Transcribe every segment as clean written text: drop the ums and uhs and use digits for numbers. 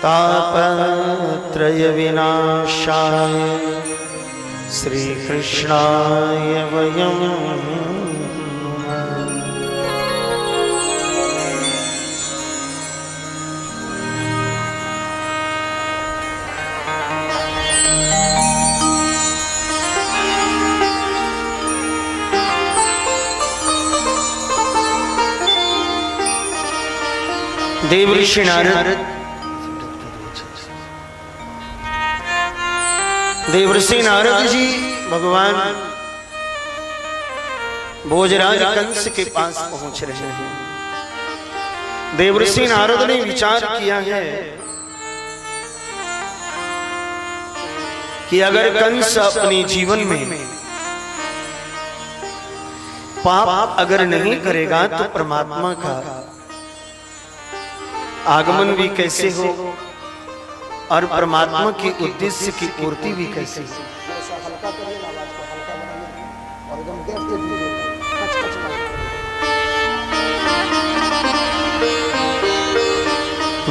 तापत्रय विनाशाय श्रीकृष्णाय वयं देवऋषि नारद जी भगवान भोजराज कंस के पास पहुंच रहे हैं। देवऋषि नारद ने विचार किया है कि अगर कंस अपने जीवन में पाप अगर नहीं करेगा तो परमात्मा का आगमन भी कैसे हो और परमात्मा के उद्देश्य की पूर्ति भी कैसे हो।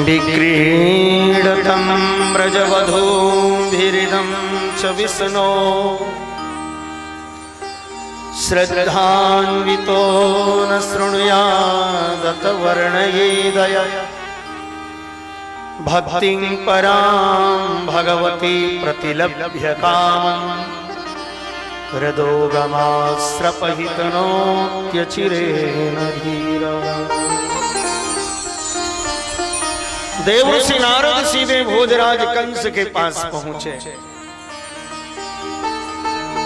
विक्रीडतं व्रजवधूभिरिदं च विष्णो श्रद्धान्वितो न शृणुयादत वर्णयेदय भक्तिं परां भगवती प्रतिलभ्य कामं हृदोगमास्रपहितनोत्यचिरेण धीरा। देवऋषि नारद सीधे भोजराज कंस के पास पहुंचे।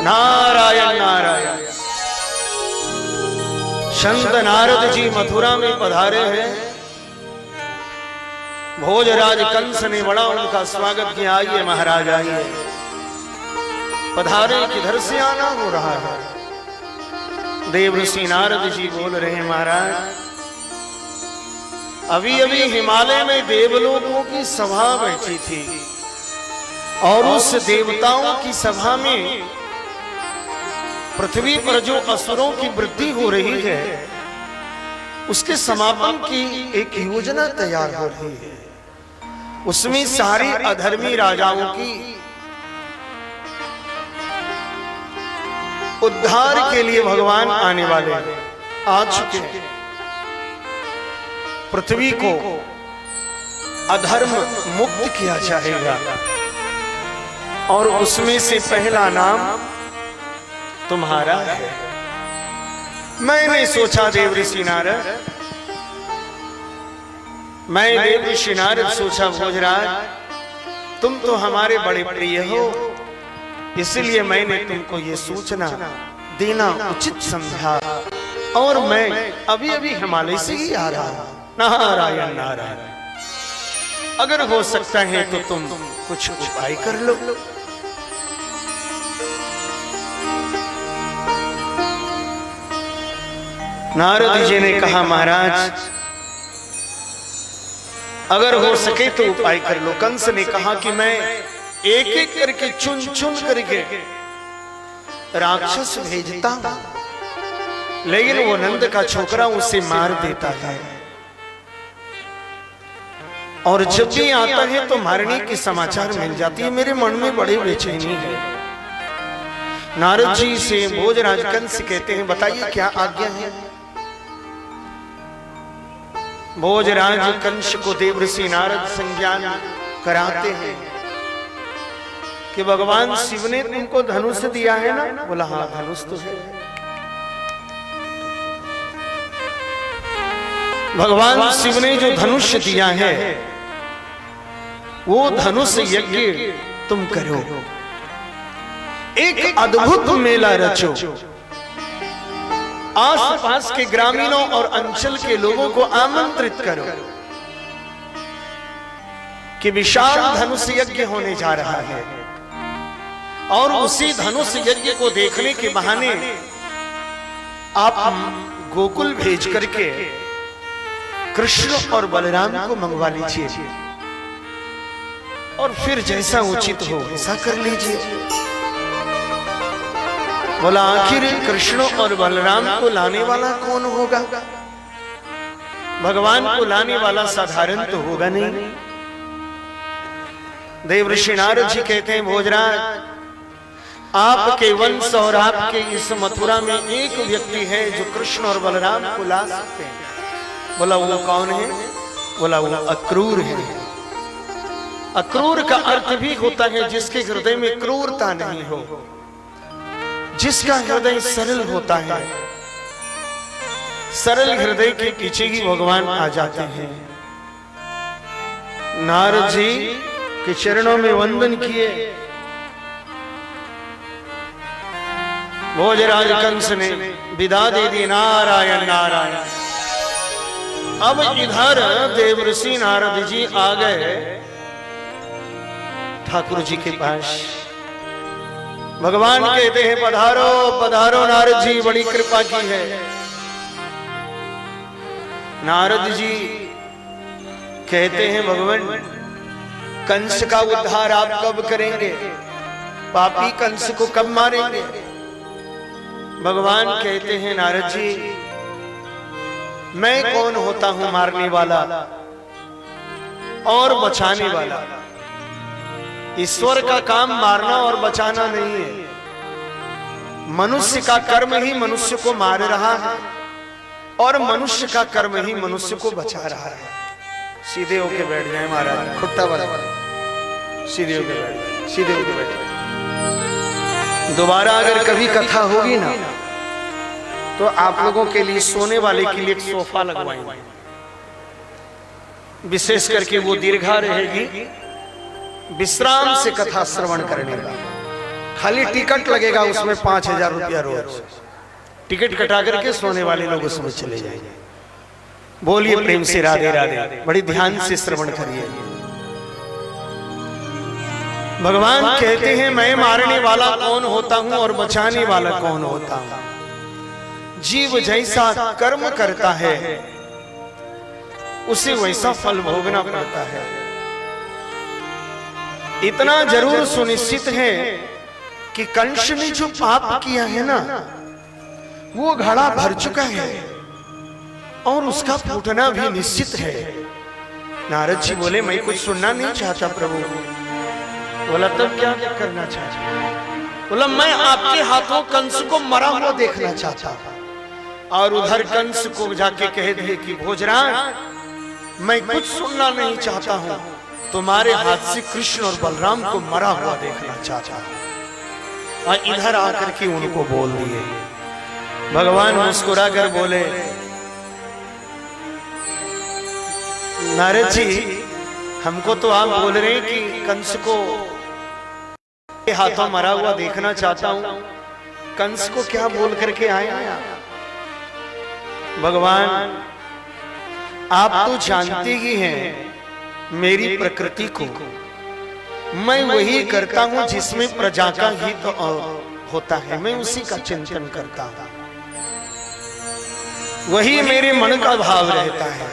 नारायण नारायण। संत नारद जी मथुरा में पधारे हैं। भोजराज कंस ने बड़ा उनका स्वागत किया। आइए महाराज आइए, पधारे, किधर से आना हो रहा है। देवऋषि नारद जी बोल रहे हैं, महाराज अभी अभी हिमालय में देवलोकों की सभा बैठी थी और उस देवताओं की सभा में पृथ्वी पर जो असुरों की वृद्धि हो रही है उसके समापन की एक योजना तैयार हो रही है। उसमें सारी अधर्मी राजाओं की उद्धार के लिए भगवान आने वाले आ चुके हैं। पृथ्वी को अधर्म मुक्त किया जाएगा और उसमें से पहला नाम तुम्हारा है। मैंने सोचा देवऋषि नारद, मैं देवऋषि नारद सोचा भोजराज तुम तो हमारे बड़े प्रिय हो, इसलिए मैंने तुमको ये सूचना देना उचित समझा और मैं अभी अभी हिमालय से ही आ रहा हूं। नारायण नारायण। अगर हो सकता है तो तुम कुछ उपाय कर लो। नारद जी ने कहा, महाराज अगर हो सके तो उपाय कर लो। कंस ने कहा कि मैं एक एक करके चुन चुन करके राक्षस भेजता हूं, लेकिन वो नंद का छोकरा उसे मार देता है और जब भी आता है तो मारने के समाचार मिल जाती है। मेरे मन में बड़ी बेचैनी है। नारद जी से भोजराज कंस कहते हैं, बताइए क्या आज्ञा है। भोजराज कंस को देवऋषि नारद संज्ञान कराते हैं कि भगवान शिव ने तुमको धनुष दिया है ना। बोला हाँ धनुष तो है। भगवान शिव ने जो धनुष दिया है वो धनुष यज्ञ तुम करो, एक अद्भुत मेला रचो, आसपास के ग्रामीणों और अंचल के लोगों को आमंत्रित करो कि विशाल धनुष यज्ञ होने जा रहा है और उसी धनुष यज्ञ को देखने के बहाने आप गोकुल भेज करके कृष्ण और बलराम को मंगवा लीजिए और फिर जैसा उचित हो ऐसा कर लीजिए। बोला आखिर कृष्ण और बलराम को लाने वाला कौन होगा? भगवान को लाने वाला साधारण तो होगा नहीं। देवर्षि नारद जी कहते हैं भोजराज, आपके वंश और आपके इस मथुरा में एक व्यक्ति है जो कृष्ण और बलराम को ला सकते हैं। बोला वो कौन है? बोला वो अक्रूर है। अक्रूर का अर्थ भी होता है जिसके हृदय में क्रूरता नहीं हो, जिसका हृदय सरल होता है। सरल हृदय के पीछे ही भगवान आ जाते हैं। नारद जी के चरणों में वंदन किए। भोजराज कंस ने विदा दे दी, नारायण नारायण। अब इधर देवर्षि नारद जी आ गए ठाकुर जी के पास। भगवान कहते हैं पधारो पधारो नारद जी, बड़ी कृपा की है। नारद जी कहते हैं भगवान, कंस का उद्धार आप कब करेंगे? पापी कंस को कब मारेंगे? भगवान कहते हैं नारद जी, मैं कौन होता हूं मारने वाला और बचाने वाला? ईश्वर का काम मारना और बचाना नहीं है। मनुष्य का कर्म ही मनुष्य को मार रहा है और मनुष्य का कर्म ही मनुष्य को बचा रहा है। सीधे होके बैठ जाए महाराज, खुट्टा वाला सीधे होके बैठ जाए, सीधे होके बैठ जाए। दोबारा अगर कभी कथा होगी ना तो आप लोगों के लिए सोने वाले के लिए एक सोफा लगवाएंगे, विशेष करके वो दीर्घा रहेगी, विश्राम से कथा श्रवण करने का। खाली टिकट लगेगा उसमें 5,000 रुपया रोज। टिकट कटा करके सोने वाले लोग उसमें चले जाएंगे। बोलिए प्रेम से राधे राधे। बड़ी ध्यान से श्रवण करिए। भगवान कहते हैं मैं मारने वाला कौन होता हूं और बचाने वाला कौन होता हूं। जीव जैसा कर्म करता है उसे वैसा फल भोगना पड़ता है। इतना जरूर सुनिश्चित है कि कंस ने जो पाप किया है ना, वो घड़ा भर चुका है और उसका फूटना भी निश्चित है। नारद जी बोले मैं कुछ सुनना नहीं चाहता प्रभु। बोला तब क्या करना चाहता? बोला मैं आपके हाथों कंस को मरा हुआ देखना चाहता। और उधर कंस को जाके कह दिए कि भोजराज मैं कुछ सुनना नहीं चाहता हूं, तुम्हारे हाथ से कृष्ण और बलराम को मरा हुआ देखना चाहता हूं। और इधर आकर के उनको बोल दिए। भगवान मुस्कुरा कर बोले नारद जी हमको तो आप बोल रहे हैं कि कंस को हाथों मरा हुआ देखना चाहता हूं, कंस को क्या बोल करके आया? भगवान आप तो जानते ही हैं मेरी प्रकृति को, मैं वही करता हूं जिसमें प्रजा का हित होता है, मैं उसी का चिंतन करता हूं, वही मेरे मन का भाव रहता है।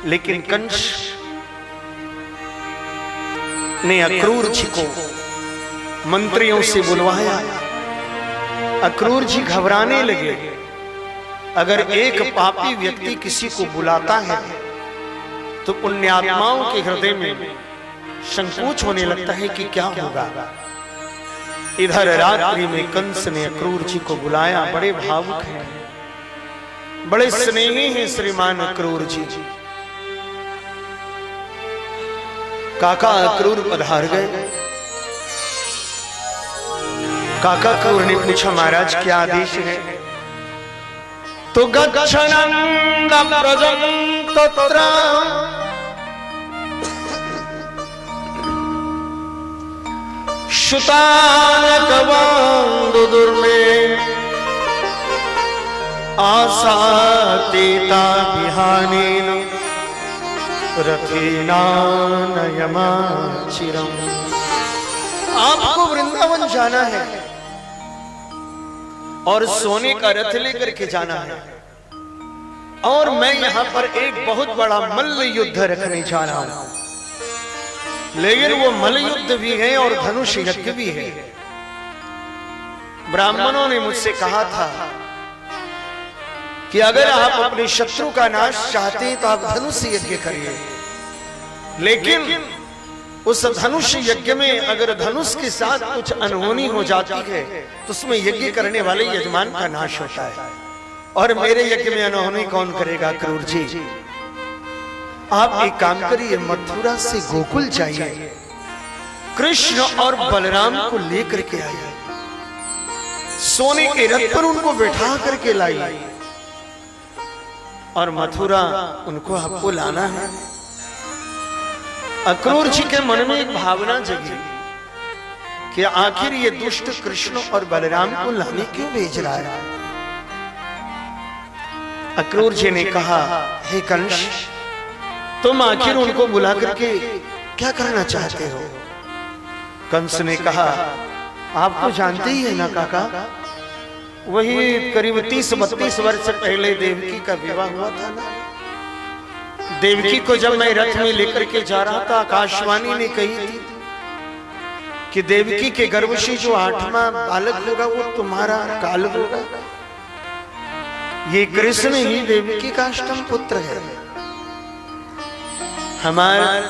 लेकिन कंस ने अक्रूर जी को मंत्रियों से बुलवाया। अक्रूर जी घबराने लगे। अगर एक पापी व्यक्ति किसी को बुलाता है तो पुण्यात्माओं के हृदय में संकोच होने लगता है कि क्या होगा। इधर रात्रि में कंस ने अक्रूर जी को बुलाया। बड़े भावुक हैं, बड़े स्नेही हैं श्रीमान अक्रूर जी। काका अक्रूर पधार गए। काका अक्रूर ने पूछा महाराज क्या आदेश है? तो गच्छनंद प्रजं तत्र शुतानक बंधु दुर्मे आसातेता विहानेन रथेना नयमाचिरम। आपको वृंदावन जाना है और सोने का रथ लेकर के जाना है, और मैं यहां पर एक बहुत बड़ा मल्ल युद्ध रखने जा रहा हूं। लेकिन वो मल्ल युद्ध भी है और धनुष यज्ञ भी है। ब्राह्मणों ने मुझसे कहा था कि अगर आप अपने शत्रु का नाश चाहते हैं तो आप धनुष यज्ञ करिए, लेकिन उस धनुष यज्ञ में अगर धनुष के साथ कुछ अनहोनी हो जाती है तो उसमें यज्ञ करने वाले यजमान का नाश होता है। और मेरे यज्ञ में अनहोनी कौन करेगा? क्रूर जी, आप एक काम करिए, मथुरा से गोकुल जाइए, कृष्ण और बलराम को लेकर के आइए, सोने के रथ पर उनको बैठा करके लाइए और मथुरा उनको आपको लाना है। अक्रूर जी के मन में एक भावना जगी कि आखिर ये दुष्ट कृष्ण और बलराम को लाने क्यों भेज रहा है। अक्रूर जी ने कहा, हे कंस, तुम आखिर उनको बुला करके क्या करना चाहते हो? कंस ने कहा, आप तो जानते ही है ना काका, वही करीब 30-32 वर्ष पहले देवकी का विवाह हुआ था ना। देवकी को जब मैं रथ में लेकर के जा रहा था, आकाशवाणी ने कही थी कि देवकी के गर्भ से जो 8वां बालक होगा वो तुम्हारा काल होगा। ये कृष्ण ही देवकी का अष्टम पुत्र है।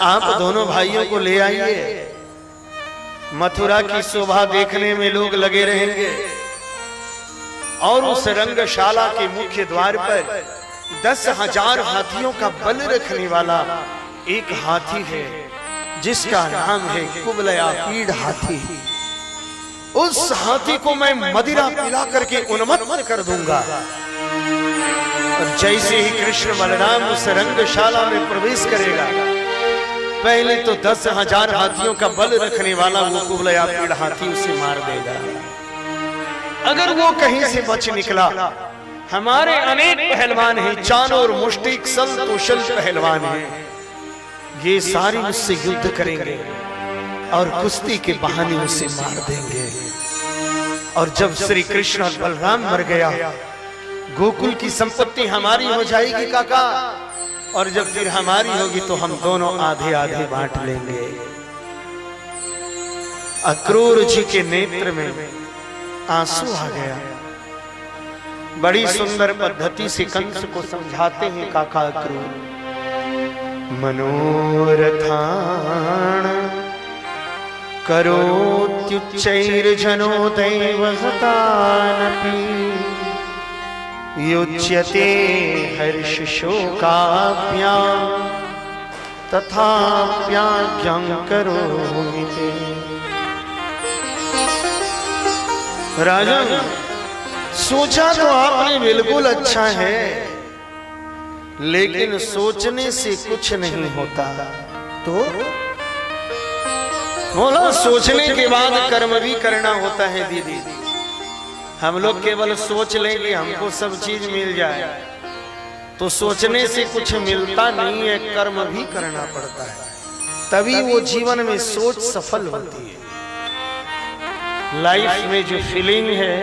आप दोनों भाइयों को ले आइए, मथुरा की शोभा देखने में लोग लगे रहेंगे। और उस रंगशाला के मुख्य द्वार पर 10,000 हाथियों का बल रखने वाला एक हाथी है जिसका नाम है कुबलयापीड़ हाथी। उस हाथी को मैं मदिरा पिला करके उन्मत्त कर दूंगा। और जैसे ही कृष्ण बलराम उस रंगशाला में प्रवेश करेगा, पहले तो 10,000 हाथियों का बल रखने वाला वो कुबलयापीड़ हाथी उसे मार देगा। अगर वो कहीं से बच निकला, हमारे अनेक पहलवान हैं, चाणूर, मुष्टिक, सल, तुशल पहलवान हैं, ये सारे उससे युद्ध करेंगे और कुश्ती के बहाने उसे मार देंगे। और जब श्री कृष्ण और बलराम मर गया, गोकुल की संपत्ति हमारी हो जाएगी काका, और जब फिर हमारी होगी तो हम दोनों आधे आधे बांट लेंगे। अक्रूर जी के नेत्र में आंसू आ गया। बड़ी सुंदर पद्धति से कंस को समझाते हैं काका अक्रूर। मनोरथान करोत्युच्चैर्जनो दैवहतानपि युज्यते हर्षशोकाभ्यां तथाप्याज्ञां करोमि ते। राजन, सोचा तो आपने बिल्कुल अच्छा है, लेकिन सोचने से कुछ नहीं होता। तो बोला, सोचने के बाद कर्म भी करना होता है दीदी। हम लोग केवल सोच लेंगे हमको सब चीज मिल जाए, तो सोचने से कुछ मिलता नहीं है, कर्म भी करना पड़ता है, तभी वो जीवन में सोच सफल होती है। लाइफ में जो फीलिंग है,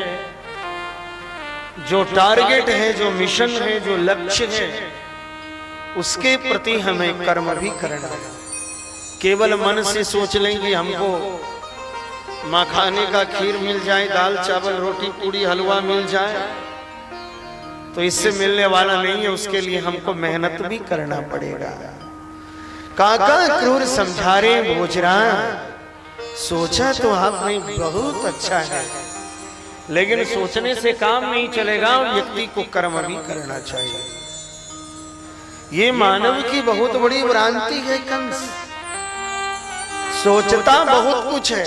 जो टारगेट है, जो मिशन है, जो लक्ष्य है, उसके प्रति हमें कर्म भी करना है। केवल मन से सोच लेंगे हमको माखाने का खीर मिल जाए, दाल चावल रोटी पूड़ी हलवा मिल जाए, तो इससे मिलने वाला नहीं है। उसके लिए हमको मेहनत भी करना पड़ेगा। काका क्रूर समझा रहे भोजराज, सोचा तो आपने बहुत अच्छा है, लेकिन सोचने से काम नहीं चलेगा, व्यक्ति को कर्म भी करना चाहिए। ये मानव की बहुत बड़ी भ्रांति है। कंस सोचता बहुत कुछ है,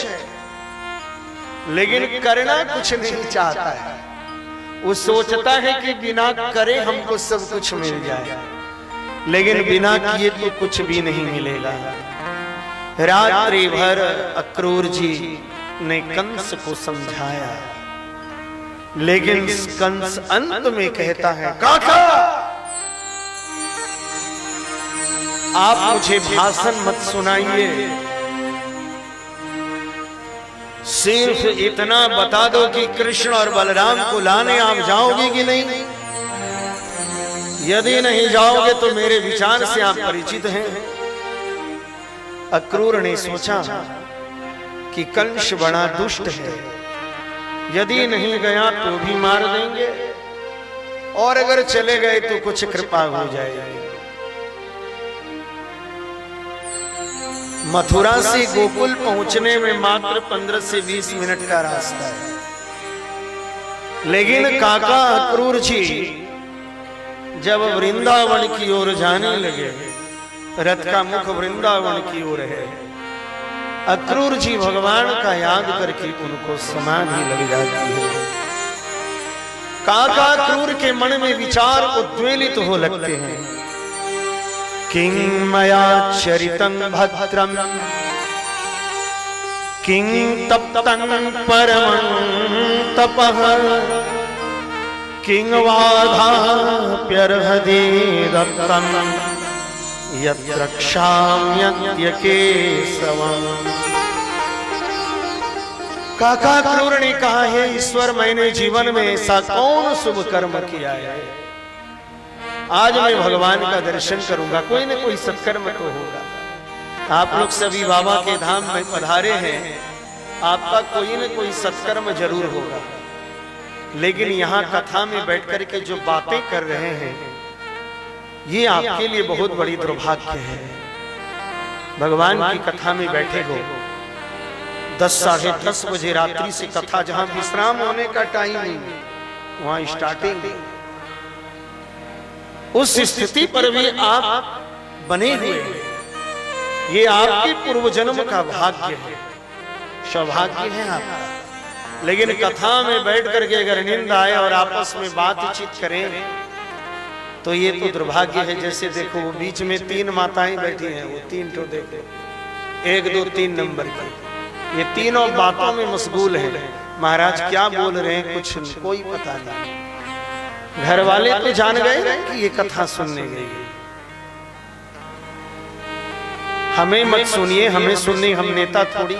लेकिन करना कुछ नहीं चाहता है। वो सोचता है कि बिना करे हमको सब कुछ मिल जाए, लेकिन बिना किए तो कुछ भी नहीं मिलेगा। रात्रि भर अक्रूर जी ने कंस को समझाया, लेकिन कंस अंत में कहता है, काका आप मुझे भाषण मत सुनाइए, सिर्फ इतना बता दो कि कृष्ण और बलराम को लाने आप जाओगे कि नहीं। यदि नहीं जाओगे तो मेरे विचार से आप परिचित हैं। अक्रूर ने सोचा कि कंस बड़ा दुष्ट है, यदि नहीं गया तो भी मार देंगे, और अगर चले गए तो कुछ कृपा हो जाएगी। मथुरा से गोकुल पहुंचने में मात्र 15 से 20 मिनट का रास्ता है। लेकिन काका अक्रूर जी जब वृंदावन की ओर जाने लगे, रथ का मुख वृंदावन की ओर है, अक्रूर जी भगवान का याद करके उनको समाधि लग जाती है। काका अक्रूर के मन में विचार उद्वेलित हो लगते हैं। किं मया चरितं भद्रं किं तप्तं परमं तपः किं वाधाप्यर्हति दत्तं यत्र क्षाम्यद्य केशवम्। काका अक्रूर ने कहा, है ईश्वर, मैंने जीवन में ऐसा कौन शुभ कर्म किया है, आज मैं भगवान का दर्शन करूंगा, कोई न कोई सत्कर्म तो होगा। आप लोग सभी बाबा के धाम में पधारे हैं, आपका कोई न कोई सत्कर्म जरूर होगा। लेकिन यहाँ कथा में बैठकर के जो बातें कर रहे हैं, ये आपके लिए बहुत बड़ी दुर्भाग्य है। भगवान की कथा में बैठे हो, 10 साढ़े 10 बजे रात्रि से कथा, जहां विश्राम होने का टाइम नहीं, वहां स्टार्टिंग, उस स्थिति पर भी आप बने हुए हैं। ये आपके पूर्व जन्म का भाग्य है, सौभाग्य है आपका। लेकिन कथा में बैठ करके अगर नींद आए और आपस में बातचीत करें तो ये तो दुर्भाग्य है। जैसे देखो वो बीच में 3 माताएं बैठी हैं, वो 3 तो देखो, 1 2 3 नंबर की, ये तीनों बातों में मशगूल हैं। महाराज क्या बोल रहे हैं कुछ कोई पता नहीं। घर वाले तो जान गए कि ये कथा सुनने गई, हमें मत सुनिए, हमें सुनने, हम नेता थोड़ी।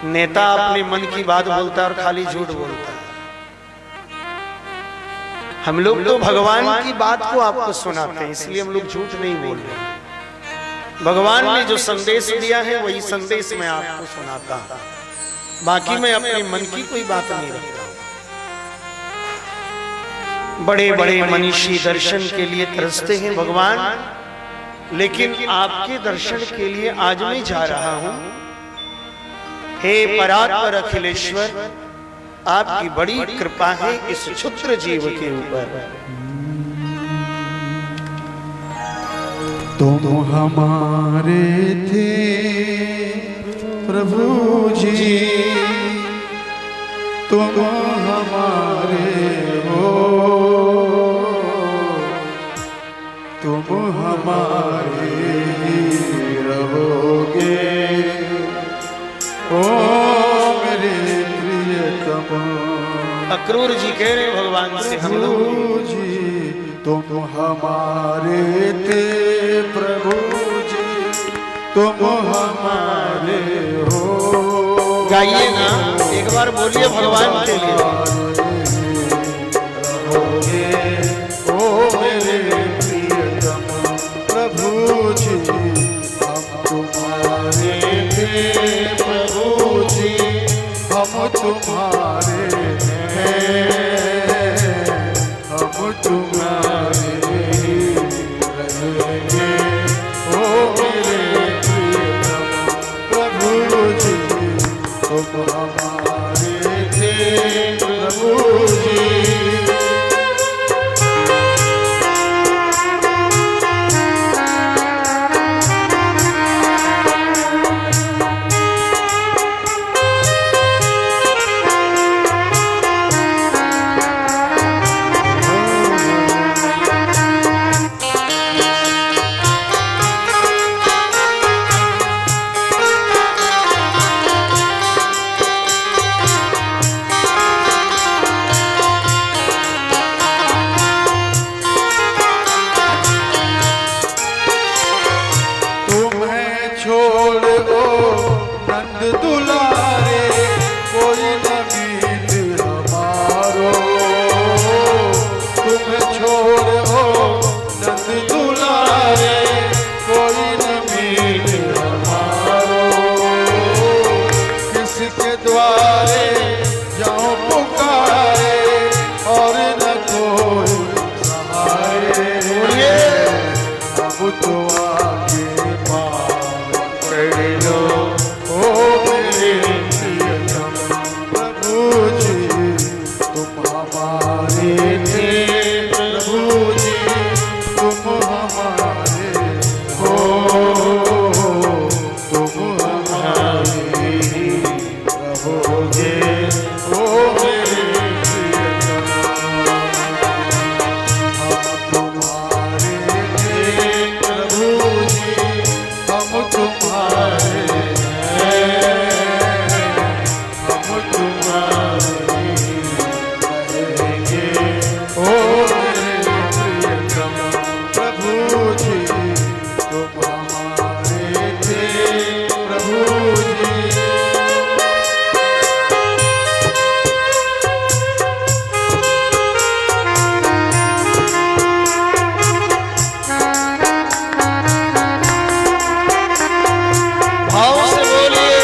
नेता अपने मन की बात बोलता है और खाली झूठ बोलता है। हम लोग तो भगवान की बात को आपको सुनाते हैं, इसलिए हम लोग झूठ नहीं बोल रहे। भगवान ने जो संदेश दिया है वही संदेश मैं आपको सुनाता हूं, बाकी मैं अपने मन की कोई बात नहीं रखता। बड़े बड़े मनीषी दर्शन के लिए तरसते हैं भगवान, लेकिन आपके दर्शन के लिए आज मैं जा रहा हूं। हे परात्पर अखिलेश्वर, आपकी बड़ी कृपा है इस क्षुद्र जीव के ऊपर। तुम हमारे थे प्रभु जी, तुम हमारे हो, तुम हमारे रहोगे, ओ मेरे प्रियतम। अक्रूर जी कह रहे भगवान से, हम लोग जी तुम हमारे थे प्रभु जी, तुम हमारे हो। गाइए ना, एक बार बोलिए भगवान के लिए। रहोगे ओ मेरे प्रियतम प्रभु जी, हम तुम्हारे थे प्रभु जी, हम तुम्हारे हैं, हम तुम्हारे रहेंगे, ओ मेरे प्रियतम प्रभु जी, तुम हमारे थे प्रभु जी। तो आगे पावन कर लो ओ मेरे प्रियतम प्रभु जी तुम हमारे थे प्रभु जी तुम हमारे हो तुम हमारे प्रभु जी ओ मेरे प्रियतम हम तुम्हारे थे प्रभु जी हम तुम्हारे हैं हम तुम्हारे रहेंगे ओ मेरे प्रियतम प्रभु जी तुम हमारे थे प्रभु जी भाव से बोलिए।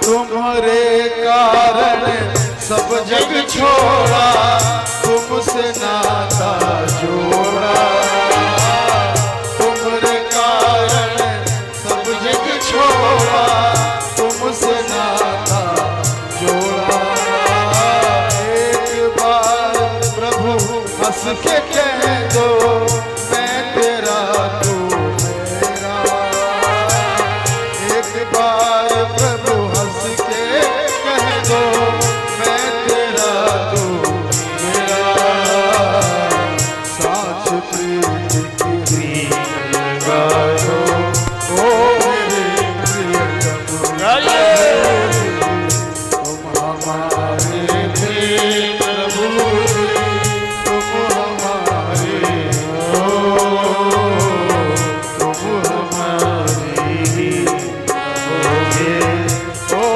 तुम्हारे कारण सब जग छोड़ा तुमसे नाता जोड़ा तुम्हारे कारण सब जग छोड़ा तुमसे नाता जोड़ा एक बार प्रभु हंस के कह दो मैं तेरा तू मेरा एक बार प्रभु हंस के कह दो मैं तेरा तू मेरा साच प्रीत की गायो ओ मेरे प्रियतम तुम हमारे थे प्रभु जी तुम हमारे हो तुम हमारे रहोगे ओ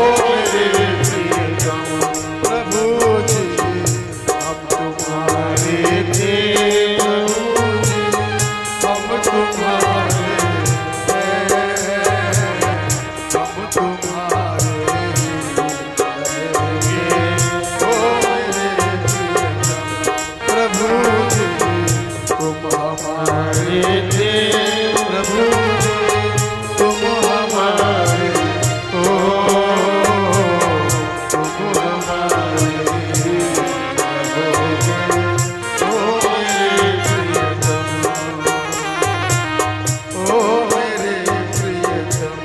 मेरे प्रियतम प्रभु जी हम तुम्हारे थे प्रभु जी हम तुम्हारे हैं हम तुम्हारे रहेंगे ओ मेरे प्रियतम प्रभु जी तुम हमारे थे प्रभु जी तुम हमारे हो तुम हमारे रहोगे ओ मेरे प्रियतम ओ मेरे प्रियतम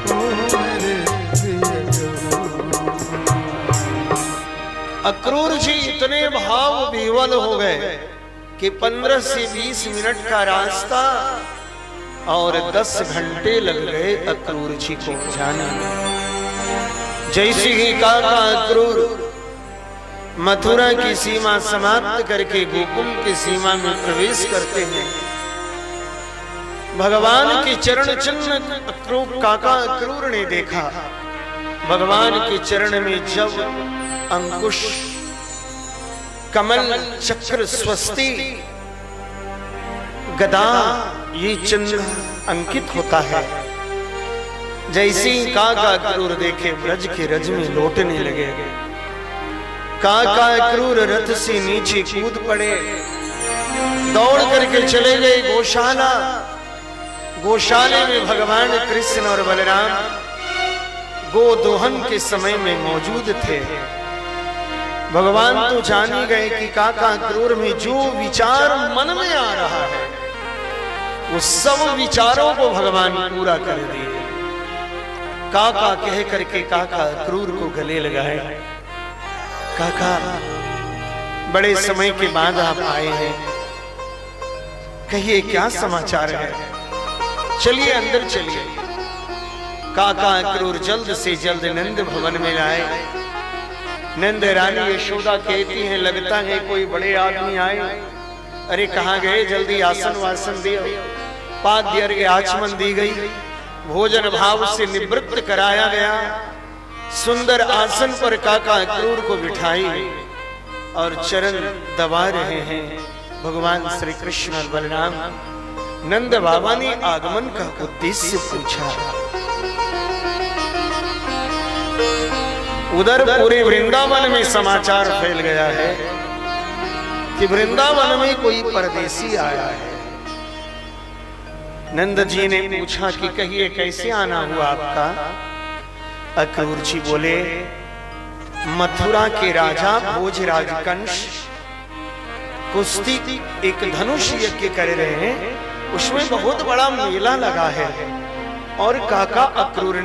ओ मेरे प्रियतम अक्रूर जी इतने भाव विह्वल हो गए कि 15 से 20 मिनट का रास्ता और 10 घंटे लग गए अक्रूर जी को जाने में। जैसे ही काका अक्रूर मथुरा की सीमा समाप्त करके गोकुल की सीमा में प्रवेश करते हैं, भगवान के चरण चिन्ह काका अक्रूर ने देखा। भगवान के चरण में जब अंकुश कमल चक्र स्वस्ति गदा ये चिन्ह अंकित होता है। जैसे ही काका अक्रूर देखे ब्रज के रज में लौटने लगे। काका अक्रूर रथ से नीचे कूद पड़े, दौड़ करके चले गए गौशाला। गौशाले में भगवान कृष्ण और बलराम गोदोहन के समय में मौजूद थे। भगवान तो जान ही गए कि काका अक्रूर में जो विचार मन में आ रहा है वो सब विचारों को भगवान पूरा कर दिए। काका कह करके काका अक्रूर को गले लगाए। काका बड़े समय के बाद आप आए हैं, कहिए क्या समाचार है? चलिए अंदर चलिए। काका अक्रूर जल्द से जल्द नंद भवन में आए। नंद रानी यशोदा कहती हैं लगता है कोई बड़े आदमी आए। अरे कहाँ गए? जल्दी आसन वासन दियो। पाद्य अर्घ्य आचमन दी गई, भोजन भाव से निवृत्त कराया गया। सुंदर आसन पर काका अक्रूर को बिठाई। और चरण दबा रहे हैं भगवान श्री कृष्ण और बलराम। नंद बाबा ने आगमन का उद्देश्य पूछा। उधर पूरे वृंदावन में समाचार फैल गया है कि वृंदावन में कोई परदेसी आया है। नंद जी ने पूछा कि कहिए कैसे आना हुआ आपका। अक्रूर जी बोले, मथुरा के राजा भोजराज कंस कुश्ती एक धनुष यज्ञ कर रहे हैं, उसमें बहुत बड़ा मेला लगा है और काका अक्रूर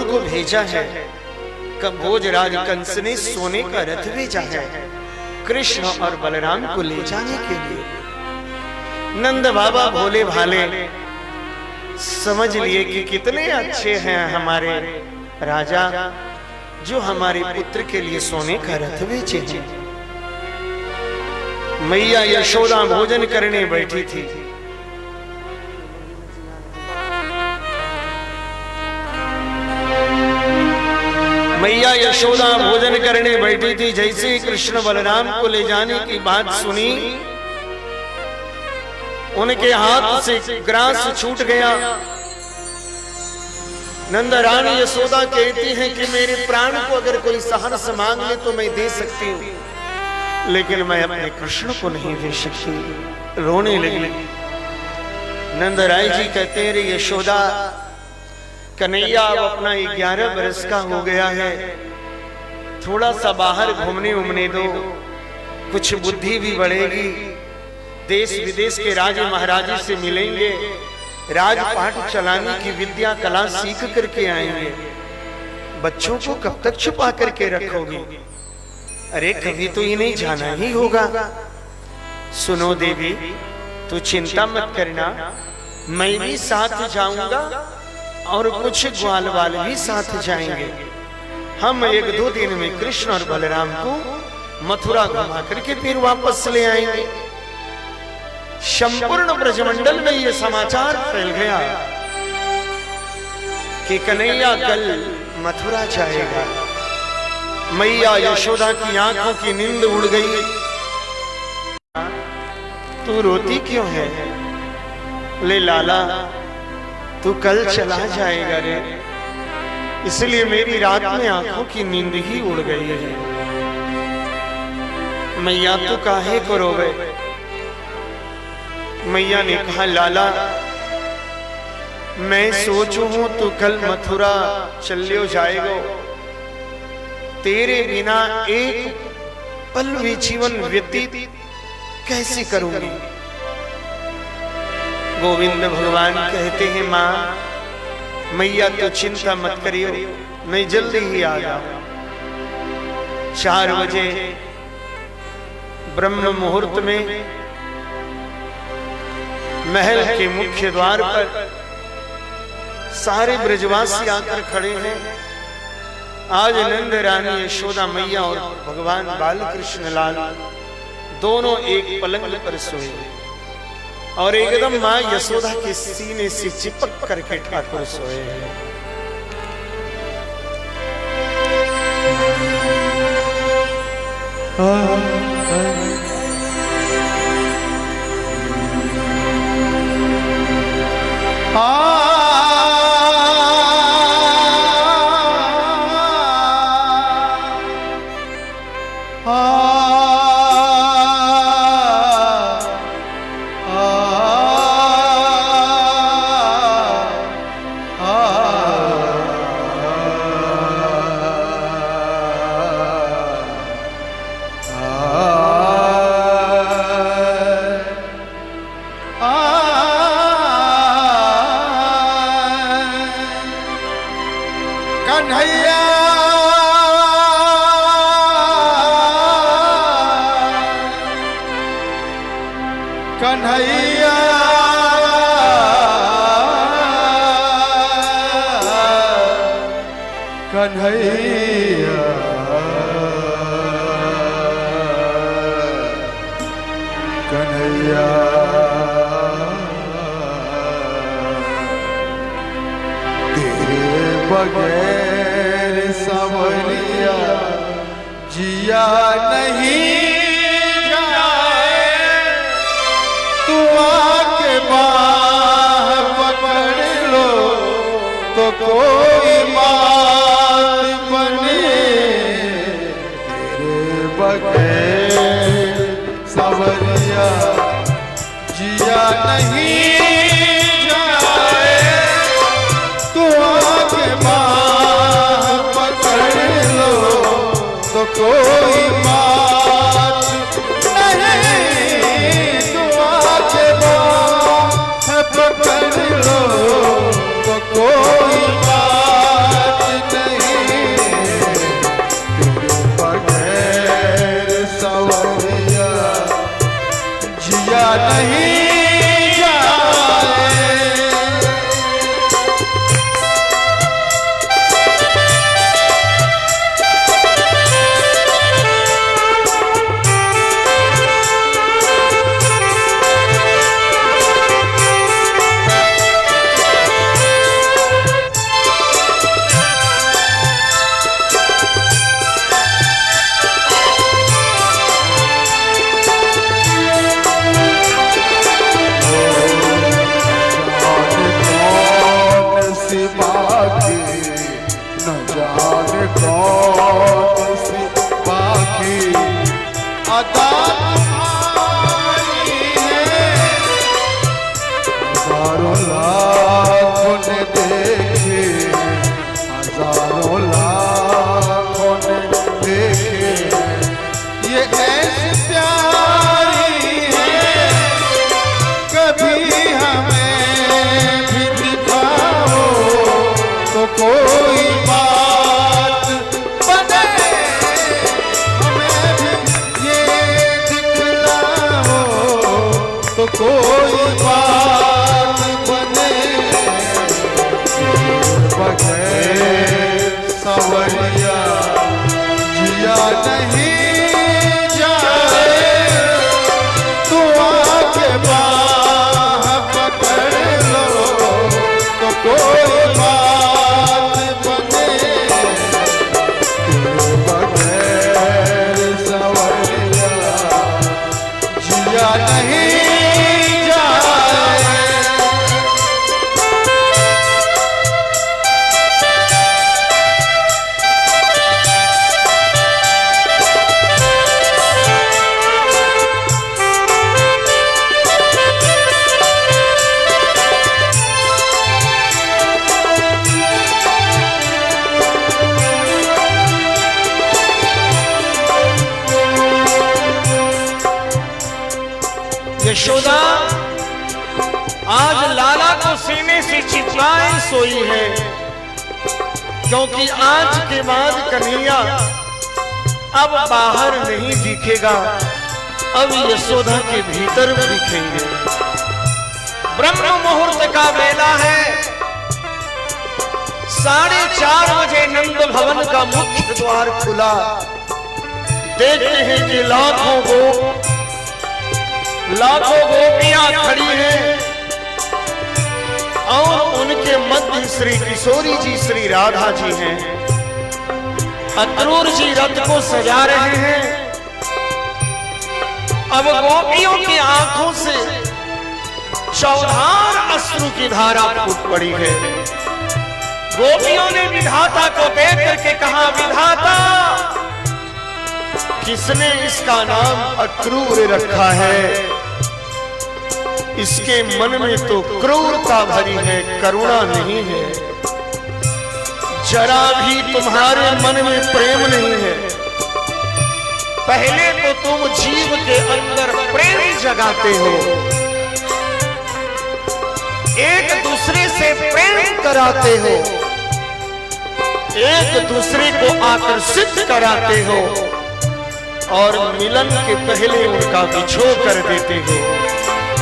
को भेजा है। कब भोजराज कंस ने सोने का रथ भेजा है कृष्ण और बलराम को ले जाने के लिए। नंद बाबा भोले भाले समझ लिए कि कितने अच्छे हैं हमारे राजा जो हमारे पुत्र के लिए सोने का रथ बेचे हैं। मैया यशोदा भोजन करने बैठी थी। मैया यशोदा भोजन करने बैठी थी। जैसे ही कृष्ण बलराम को ले जाने की बात सुनी, उनके हाथ से ग्रास छूट गया। नंद रानी यशोदा कहती हैं कि मेरे प्राण को अगर कोई सहर्ष मांग ले तो मैं दे सकती हूँ, लेकिन मैं अपने कृष्ण को नहीं दे सकती। रोने लगी। नंद राय जी कहते हैं, रे यशोदा, कन्हैया अब अपना 11 बरस का हो गया है, थोड़ा सा बाहर घूमने उमने दो, कुछ बुद्धि भी बढ़ेगी, देश विदेश के राजे महाराजे से मिलेंगे, राजपाट चलाने की विद्या कला सीख करके आएंगे। बच्चों को कब तक छुपा करके रखोगी? अरे कभी तो इन्हें जाना ही होगा। सुनो देवी, तू चिंता मत करना, मैं भी साथ जाऊंगा और कुछ ग्वाल वाल भी साथ जाएंगे। हम 1-2 दिन में कृष्ण और बलराम को मथुरा घुमा करके फिर वापस ले आएंगे। संपूर्ण ब्रजमंडल में यह समाचार फैल गया कि कन्हैया कल मथुरा जाएगा। मैया यशोदा की आंखों की नींद उड़ गई। तू रोती क्यों है? ले लाला, तू कल चला जाएगा रे, इसलिए मेरी रात में आंखों की नींद ही उड़ गई है। मैया तू काहे को रोवे? मैया ने कहा, लाला मैं सोचू हूं तू कल मथुरा चलियो जाएगो, तेरे बिना एक पल भी जीवन व्यतीत कैसे करूंगी? गोविंद भगवान कहते हैं, मां मैया तो चिंता मत करियो, मैं जल्दी ही आ जाऊं। 4 बजे ब्रह्म मुहूर्त में महल के मुख्य द्वार पर सारे ब्रजवासी आकर खड़े हैं। आज नंद रानी यशोदा मैया और भगवान बाल कृष्ण लाल दोनों एक पलंग पर सोए और एकदम मां यशोदा के सीने से चिपक करके ठाकुर सोए हैं। कन्हैया कन्हैया कन्हैया तेरे बगैर सवरिया जिया नहीं जाए, तू आके बाह पकड़ लो तो कोई बात बने, तेरे बगैर सवरिया जिया नहीं जाए, तू आके बाह पकड़ लो तो कोई बात नहीं, तू आके बाह पकड़ लो तो कोई बात नहीं, तेरे बगैर सवरिया जिया नहीं जाए। न जाने कौन सी बाकी अदा तुम्हारी है, हजारों लाखों ने देखे, हजारों लाखों ने देखे, ये ऐसी प्यारी है, कभी हमें भी दिखाओ तो कोई बात बने, हमें भी ये दिखलाओ तो कोई बात बने, बगैर सवरिया जिया नहीं जाए, तू आके बाह पकड़ लो तो कोई बात बने, तेरे बगैर सवरिया जिया नहीं जाए। यशोदा आज लाला को सीने से चिपकाए सोई है, क्योंकि आज के बाद कन्हैया अब बाहर नहीं दिखेगा, अब यशोदा के भीतर दिखेंगे। ब्रह्म मुहूर्त का वेला है, 4:30 बजे नंद भवन का मुख्य द्वार खुला, देखते हैं कि लाखों गोपियां खड़ी हैं और उनके मध्य श्री किशोरी जी श्री राधा जी हैं। अक्रूर जी रथ को सजा रहे हैं। अब गोपियों की आंखों से चौधार अश्रु की धारा फूट पड़ी है। गोपियों ने विधाता को देख करके कहा, विधाता किसने इसका नाम अक्रूर रखा है? इसके मन में तो क्रूरता भरी है, करुणा नहीं है, जरा भी तुम्हारे मन में प्रेम नहीं है। पहले तो तुम जीव के अंदर प्रेम जगाते हो, एक दूसरे से प्रेम कराते हो, एक दूसरे को आकर्षित कराते हो और मिलन के पहले उनका बिछोह कर देते हो।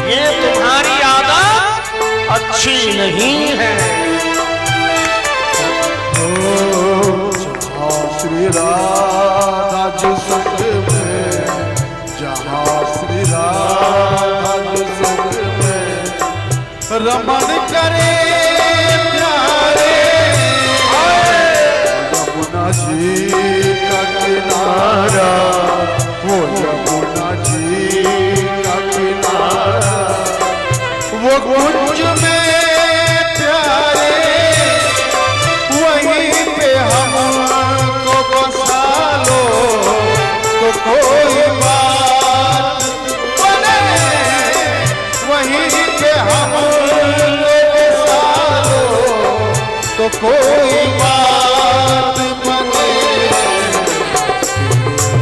ये तुम्हारी आदत अच्छी नहीं है। श्री राधा जो संग में, जहाँ श्री राधा जो संग में रमन करे प्यारे, यमुना जी का किनारे कोई बात बने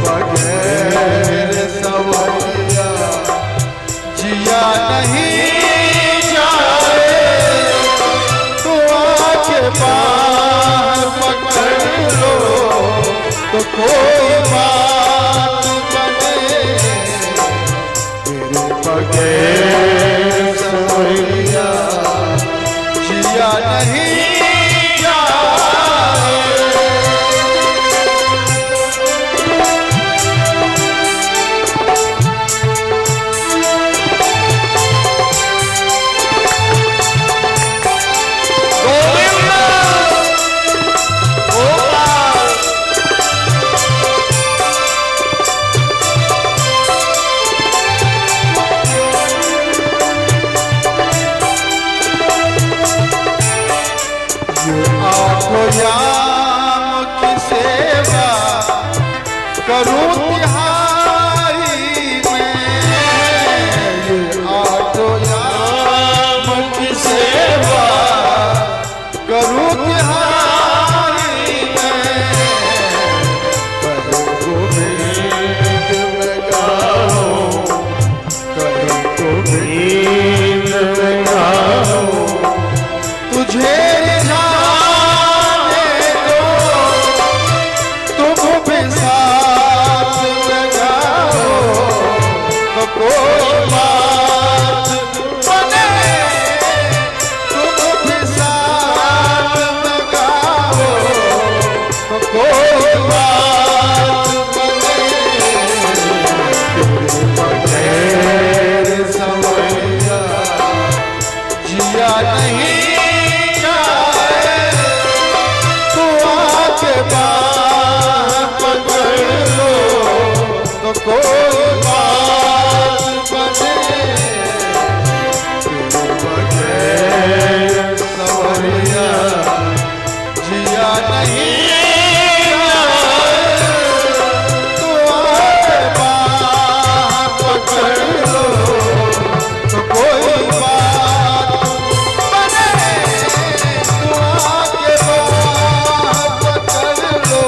बगैर सवरिया जिया नहीं जाए। तो आके बाहर पकड़ लो तो कोई बात बने तेरे बगैर सवरिया जिया नहीं याम की सेवा करूं तिहारी में। ये आठो याम की सेवा करूं तिहारी में। करो गोविंद में गाओ, करो गोविंद में गाओ, तुझे कोई बात बने तुम भी साथ लगाओ। तो कोई बात बने तेरे बगैर सवरिया जिया नहीं जाए। तू आके बाहर पकड़ लो तो कोई सवरिया जिया नहीं तो आके बाहर पकड़ लो तो कोई बात बने। तो आके बाहर पकड़ लो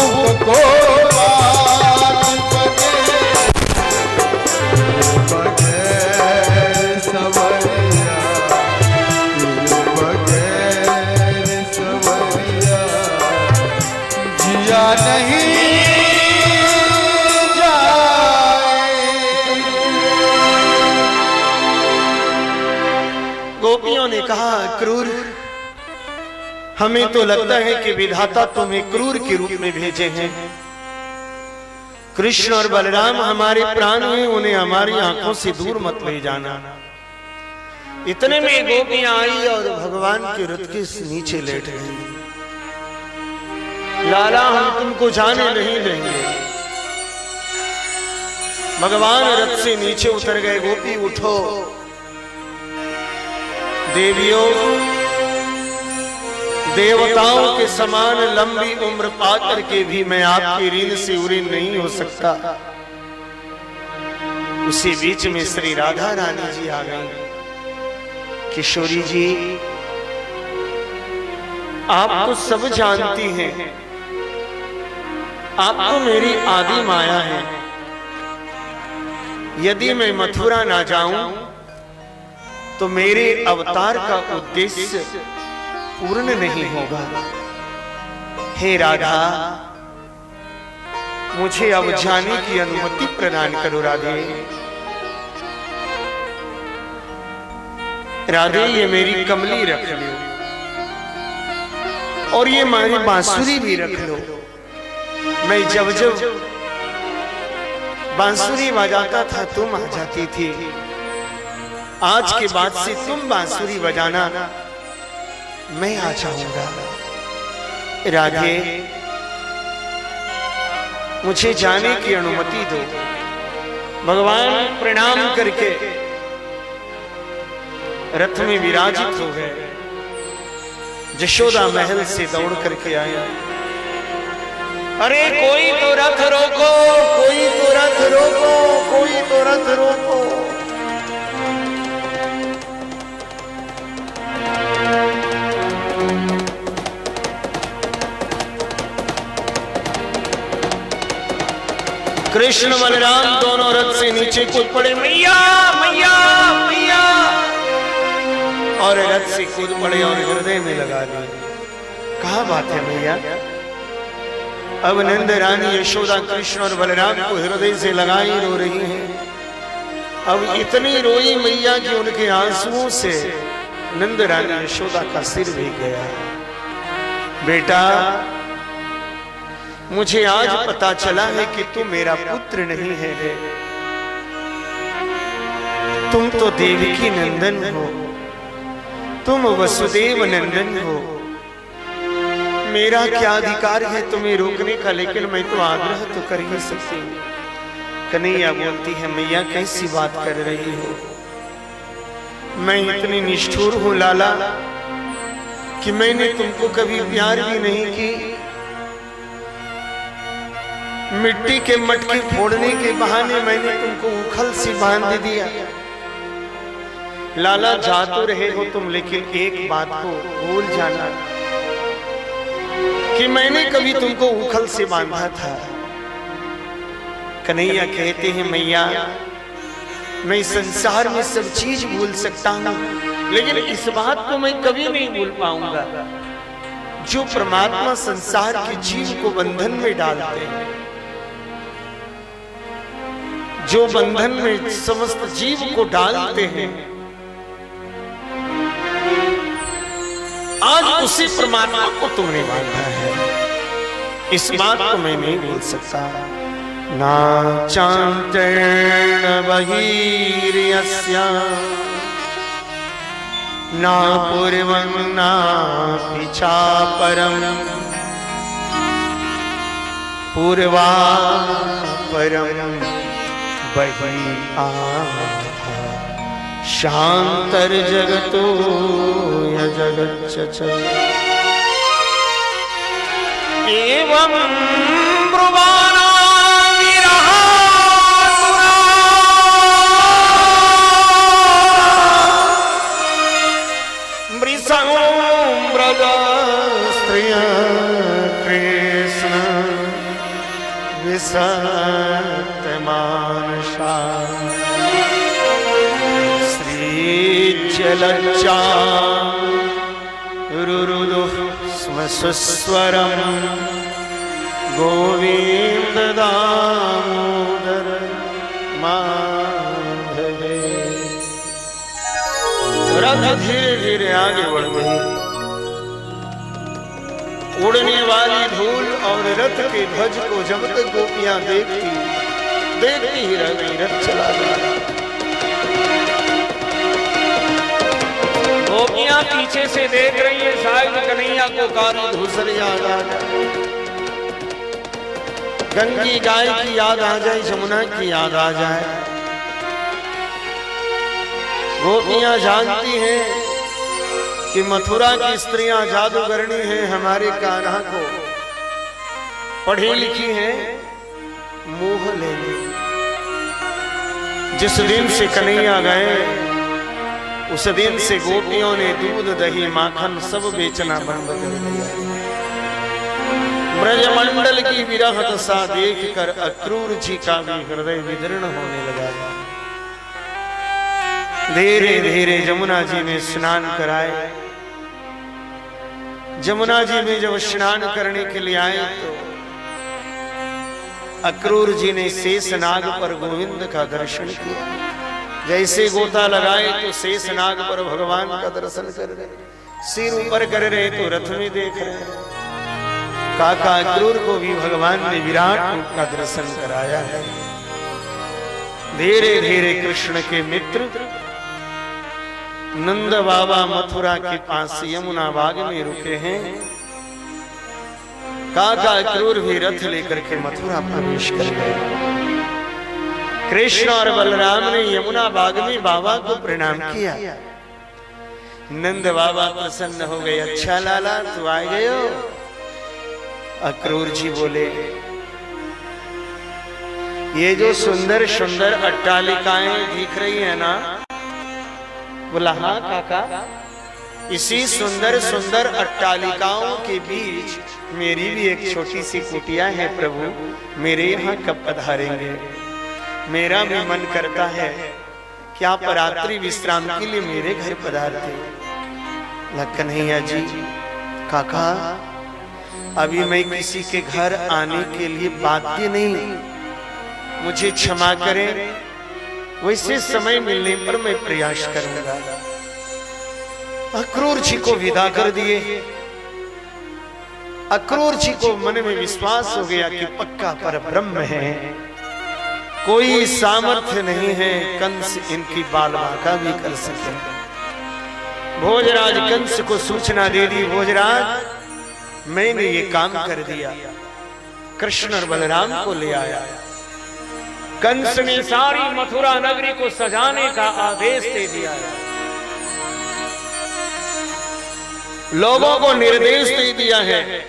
तो कोई बात बने बगैर सवरिया जिया नहीं जाए। गोपियों ने कहा, क्रूर, हमें तो लगता है कि विधाता तुम्हें क्रूर के रूप में भेजे हैं। कृष्ण और बलराम हमारे प्राण हैं, उन्हें हमारी आंखों से दूर मत ले जाना। इतने में गोपियां आई और भगवान के रथ के नीचे लेट गई। लाला, हम तुमको जाने नहीं देंगे। भगवान रथ से नीचे उतर गए। गोपी उठो, देवियों, देवताओं के समान लंबी उम्र पाकर के भी मैं आपकी ऋण से उऋण नहीं हो सकता। उसी बीच में श्री राधा रानी जी आ गई। किशोरी जी, आप तो सब जानती हैं, आप तो मेरी आदि माया है। यदि मैं मथुरा ना जाऊं तो मेरे अवतार का उद्देश्य पूर्ण नहीं होगा। हे राधा, मुझे अब जाने की अनुमति प्रदान करो। राधे, राधे, ये मेरी कमली रख लो और ये मेरी बांसुरी भी रख लो। मैं जब जब बांसुरी बजाता था तुम आ जाती थी। आज के बाद से तुम बांसुरी बजाना, मैं आ जाऊंगा। राधे, मुझे जाने की अनुमति दो। भगवान प्रणाम करके रथ में विराजित हो गए। यशोदा महल से दौड़ करके आया। अरे कोई तो रथ रोको, कोई तो रथ रोको, कोई तो रथ रोको। कृष्ण बलराम दोनों रथ से नीचे कूद पड़े, मैया मैया मैया, और रथ से कूद पड़े और हृदय में लगा दिए। कहा बात है मैया? अब नंद रानी यशोदा कृष्ण और बलराम को हृदय से लगाई रो रही हैं। अब इतनी रोई मैया कि उनके आंसुओं से नंद रानी यशोदा का सिर भीग गया। बेटा, मुझे आज पता चला है कि तुम मेरा पुत्र नहीं है, तुम तो देवकी नंदन हो, तुम वसुदेव नंदन हो। मेरा क्या अधिकार है तुम्हें रोकने का, लेकिन मैं तो आग्रह तो कर ही सकती हूँ। कन्हैया बोलती है, मैया कैसी बात कर रही हो? मैं इतनी निष्ठुर हूं लाला कि मैंने तुमको कभी प्यार भी नहीं की। मिट्टी के मटके फोड़ने के बहाने मैंने तुमको उखल से बांध दिया। लाला, जा तो रहे हो तुम, लेकिन एक बात को भूल जाना कि मैंने कभी तुमको उखल से बांधा था। कन्हैया कहते हैं, मैया मैं संसार में सब चीज भूल सकता हूं, लेकिन इस बात को मैं कभी नहीं भूल पाऊंगा जो परमात्मा संसार के जीव को बंधन में डालते हैं, जो बंधन में समस्त जीव को डालते हैं। आज उसी परमात्मा को तुमने बांधा है, इस बात को मैं नहीं भूल सकता। ना चांतेन बहिर्यस्य ना पूर्वं ना पिछापरं पूर्वा परं बहिः शांतर्जगतो यजगच्च एवं ब्रुवाणा कृष्ण विसतमानसा श्रीजलज्जा रुरुदुः स्म सुस्वरं गोविंद दामोदर माधवे। रथ धीरे धीरे आगे बढ़ गई। उड़ने वाली धूल और रथ के ध्वज को जब तक गोपियां देखती ही रह गई। रथ चला गया। गोपियां पीछे से देख रही है, शायद कन्हैया को काली धूसर याद आ जाए, गंगी गाय की याद आ जाए, जमुना की याद आ जाए। गोपियां जानती हैं कि मथुरा की स्त्रियां जादूगरनी हैं, हमारे कान्हा को पढ़ी लिखी हैं, मोह ले ली। जिस दिन से कन्हैया गए उस दिन से गोपियों ने दूध दही माखन सब बेचना बंद कर दिया। ब्रजमंडल की विरह दशा देखकर अक्रूर जी का भी हृदय विदीर्ण होने लगा। धीरे धीरे जमुना जी में स्नान कराए। जमुना जी में जब स्नान करने के लिए आए तो अक्रूर जी ने शेषनाग पर गोविंद का दर्शन किया। जैसे गोता लगाए तो शेषनाग पर भगवान का दर्शन कर रहे, सिर ऊपर कर रहे तो रथ में देख रहे। काका अक्रूर को भी भगवान ने विराट रूप का दर्शन कराया है। धीरे धीरे कृष्ण के मित्र नंद बाबा मथुरा के पास यमुना बाग में रुके हैं। काका अक्रूर भी रथ लेकर के मथुरा प्रवेश कर गए। कृष्ण और बलराम ने यमुना बाग में बाबा को प्रणाम किया। नंद बाबा प्रसन्न हो गए। अच्छा लाला, तू आ गए हो? अक्रूर जी बोले, ये जो सुंदर सुंदर अट्टालिकाएं दिख रही है ना? बोला हाँ काका, इसी सुंदर सुंदर अट्टालिकाओं के बीच मेरी भी एक छोटी सी कुटिया है प्रभु, मेरे यहाँ कब पधारेंगे? मेरा भी मन करता है कि आप रात्रि विश्राम के लिए मेरे घर पधारते। कन्हैया जी, काका, अभी मैं किसी के घर आने के लिए बाध्य नहीं, मुझे क्षमा करें, वैसे समय मिलने पर मैं प्रयास करूंगा। अक्रूर जी को विदा कर दिए। अक्रूर जी को मन में विश्वास हो गया कि पक्का पर ब्रह्म है, कोई सामर्थ्य नहीं है कंस इनकी बाल बांका भी कर सके। भोजराज कंस को सूचना दे दी, भोजराज मैंने ये काम कर दिया। कृष्ण और बलराम को ले आया। कंस ने सारी मथुरा नगरी को सजाने का आदेश दे दिया है, लोगों को निर्देश दे दिया है।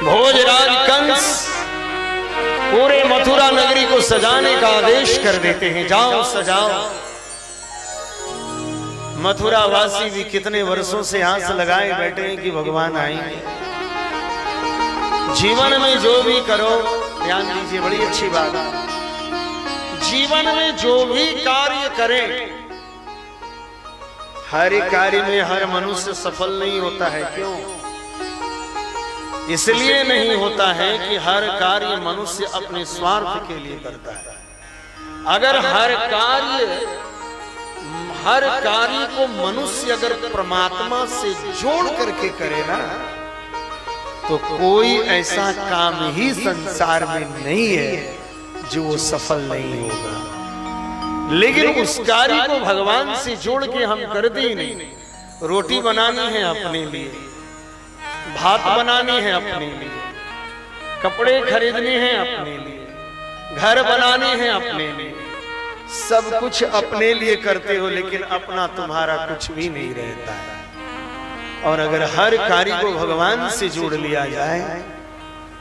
भोजराज कंस पूरे मथुरा नगरी को सजाने का आदेश कर देते हैं, जाओ सजाओ। मथुरा वासी भी कितने वर्षों से आस लगाए बैठे हैं कि भगवान आएंगे। जीवन में जो भी करो, ध्यान दीजिए, बड़ी अच्छी बात है, जीवन में जो भी कार्य करें, हर कार्य में हर मनुष्य सफल नहीं होता है। क्यों? इसलिए नहीं होता है कि हर कार्य मनुष्य अपने स्वार्थ के लिए करता है। अगर हर कार्य को मनुष्य अगर परमात्मा से जोड़ करके करे ना, तो कोई ऐसा काम ही संसार में नहीं है जो वो सफल नहीं होगा। लेकिन उस कार्य को भगवान से जोड़ के हम करते ही नहीं। रोटी बनानी है अपने लिए, भात बनानी है अपने लिए, कपड़े खरीदने हैं अपने लिए, घर बनाने हैं अपने लिए, सब कुछ अपने लिए करते हो, लेकिन अपना तुम्हारा कुछ भी नहीं रहता है। और अगर हर कार्य को भगवान से जोड़ लिया जाए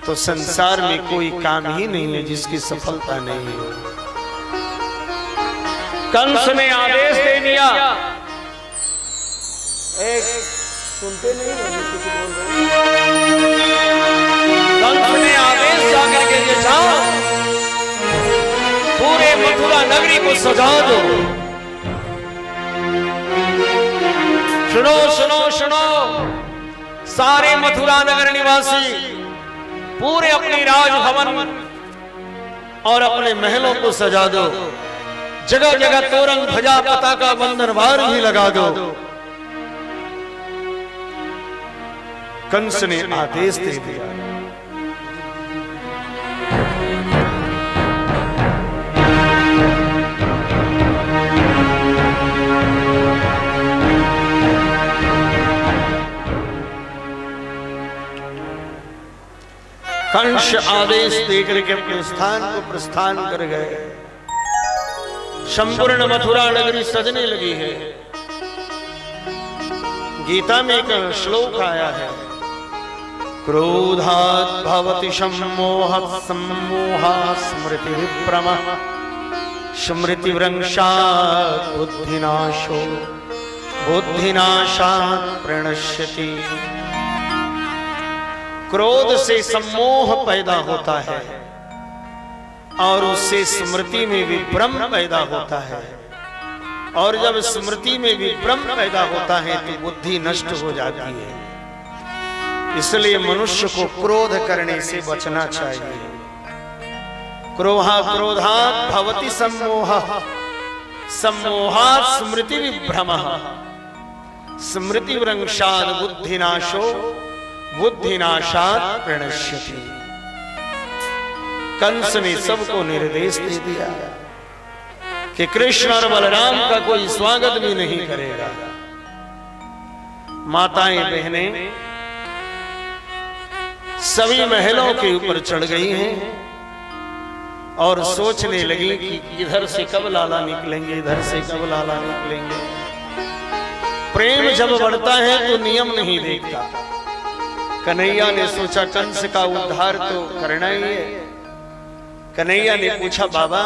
तो संसार में कोई काम ही नहीं है जिसकी सफलता नहीं हो। कंस ने आदेश दे दिया, एक सुनते नहीं, किसी बोल रहे। कंस ने आदेश जाकर के ये जाओ, पूरे मथुरा नगरी को सजा दो। सुनो सुनो सुनो, सारे मथुरा नगर निवासी पूरे अपनी राजभवन और अपने महलों को सजा दो। जगह जगह तोरंग ध्वजा पताका बंधन भार भी लगा दो। कंस ने आदेश दे दिया। कंस आदेश देकर के अपने स्थान को प्रस्थान कर गए। संपूर्ण मथुरा नगरी सजने लगी है। गीता में एक श्लोक आया है, क्रोधात् भवति सम्मोहः सम्मोहात् स्मृति विभ्रमः स्मृतिभ्रंशात् बुद्धिनाशो बुद्धिनाशात् प्रणश्यति। क्रोध से सम्मोह पैदा होता है और उससे स्मृति में विभ्रम पैदा होता है, और जब स्मृति में विभ्रम पैदा होता है तो बुद्धि नष्ट हो जाती है। इसलिए मनुष्य को क्रोध करने से बचना चाहिए। क्रोधात् भवति सम्मोहः सम्मोहात् स्मृति विभ्रमः स्मृतिभ्रंशात् बुद्धिनाशो बुद्धिनाशात् प्रणश्यति। कंस ने सबको निर्देश दे दिया कि कृष्ण और बलराम का कोई स्वागत भी नहीं करेगा। माताएं बहनें सभी महलों के ऊपर चढ़ गई हैं और सोचने लगी कि इधर से कब लाला निकलेंगे, इधर से कब लाला निकलेंगे। प्रेम जब बढ़ता है तो नियम नहीं देखता। कन्हैया ने सोचा कंस का उद्धार तो करना ही है। कन्हैया ने पूछा, बाबा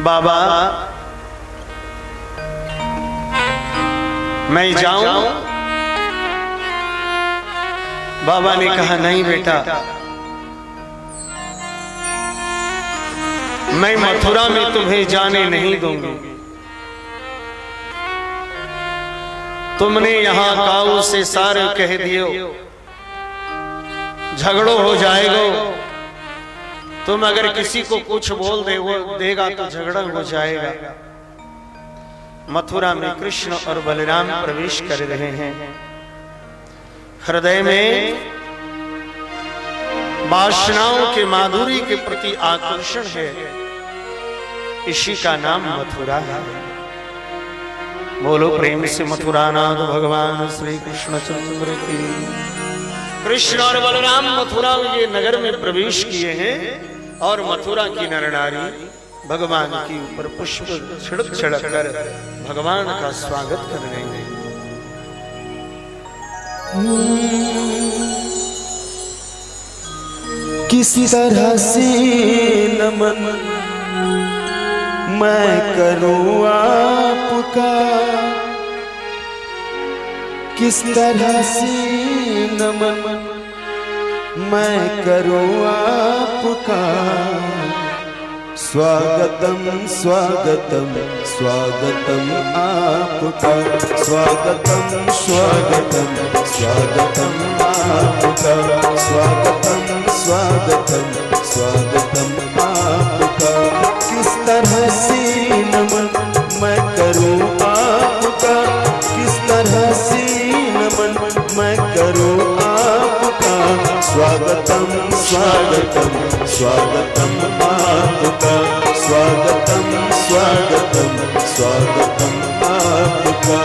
बाबा मैं जाऊं? बाबा ने कहा, नहीं बेटा, मैं मथुरा में तुम्हें जाने नहीं दूंगी। तुमने यहां काऊ से सारे कह दियो, झगड़ो हो जाएगा। तुम अगर किसी को कुछ बोल देगा तो झगड़ा हो जाएगा। मथुरा में कृष्ण और बलराम प्रवेश कर रहे हैं। हृदय में वासनाओं के माधुरी के प्रति आकर्षण है। इसी का नाम मथुरा है। बोलो प्रेम से मथुरानाथ भगवान श्री कृष्ण चंद्र की। कृष्ण और बलराम मथुरा के नगर में प्रवेश किए हैं और मथुरा की नर नारी भगवान के ऊपर पुष्प छिड़क छिड़क कर भगवान का स्वागत कर रहे हैं। किस तरह से नमन मैं करूं आपका, किस तरह से नमन मैं करूं आपका। स्वागतम स्वागतम स्वागतम आपका, स्वागतम स्वागतम स्वागतम आपका, स्वागतम स्वागतम स्वागतम आपका। किस तरह से नमन मैं करूं आपका, किस तरह से नमन मैं करूं आपका। स्वागतम स्वागतम स्वागतम आपका, स्वागतम स्वागतम स्वागतम आपका।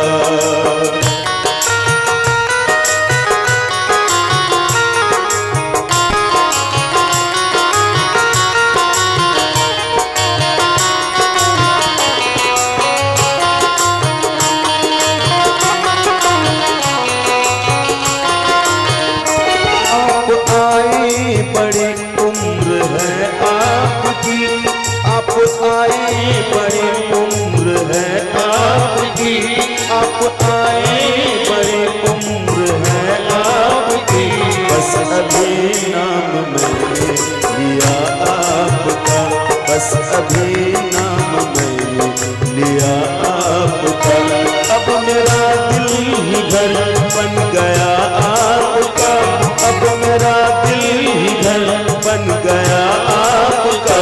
अभी नाम मैंने लिया आपका। अब मेरा दिल ही घर बन गया आपका, अब मेरा दिल ही घर बन गया आपका।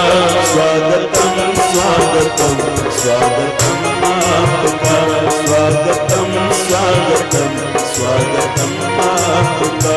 स्वागतम स्वागतम स्वागतम आपका, स्वागतम स्वागतम स्वागतम आपका।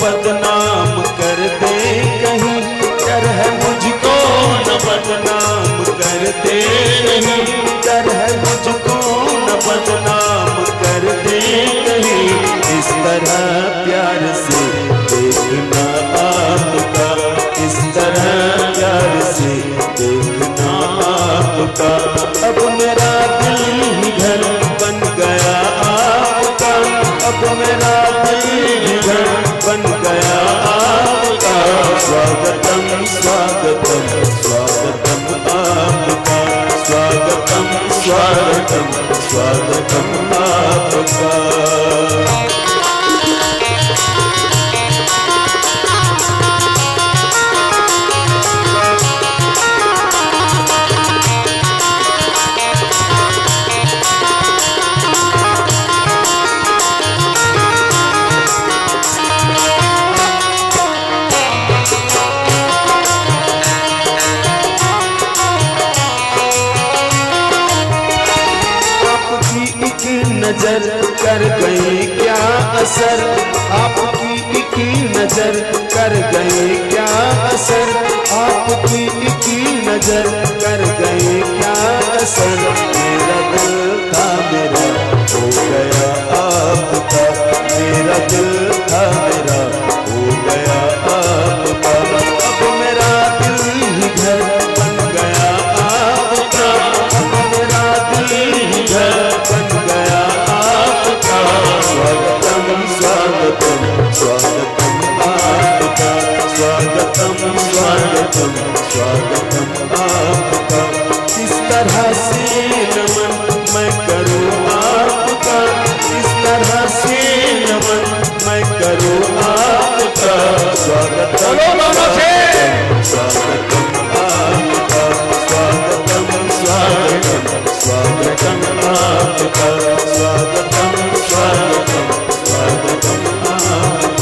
बदनाम कर दे कहीं, डर है मुझको न बदनाम कर दे कहीं, डर है मुझको न बदनाम कर दे कहीं। इस तरह प्यार से देखना आपका, इस तरह प्यार से देखना आपका। अब मेरा दिल ही घर बन गया आपका, अब मेरा दिल ही घर बन गया आपका। स्वागतम स्वागतम स्वागतम आपका, स्वागतम स्वागतम स्वागतम आपका। नजर कर गई क्या असर, आपकी एक नजर कर गई क्या असर, आपकी एक नजर कर गई क्या असर। मेरा दिल था मेरा हो गया आपका, मेरा दिल था मेरा हो गया आपका। अब मेरा दिल ही घर बन गया आपका, अब मेरा दिल ही घर बन गया आपका। स्वागतम स्वागतम स्वागतम आपका, स्वागतम स्वागतम स्वागतम आपका। किस तरह से नमन मैं करूँ आपका, किस तरह से नमन मैं करूँ आपका। स्वागतम स्वागतम आपका, स्वागतम स्वागतम स्वागतम आपका, स्वागतम स्वागतम स्वागतम आपका,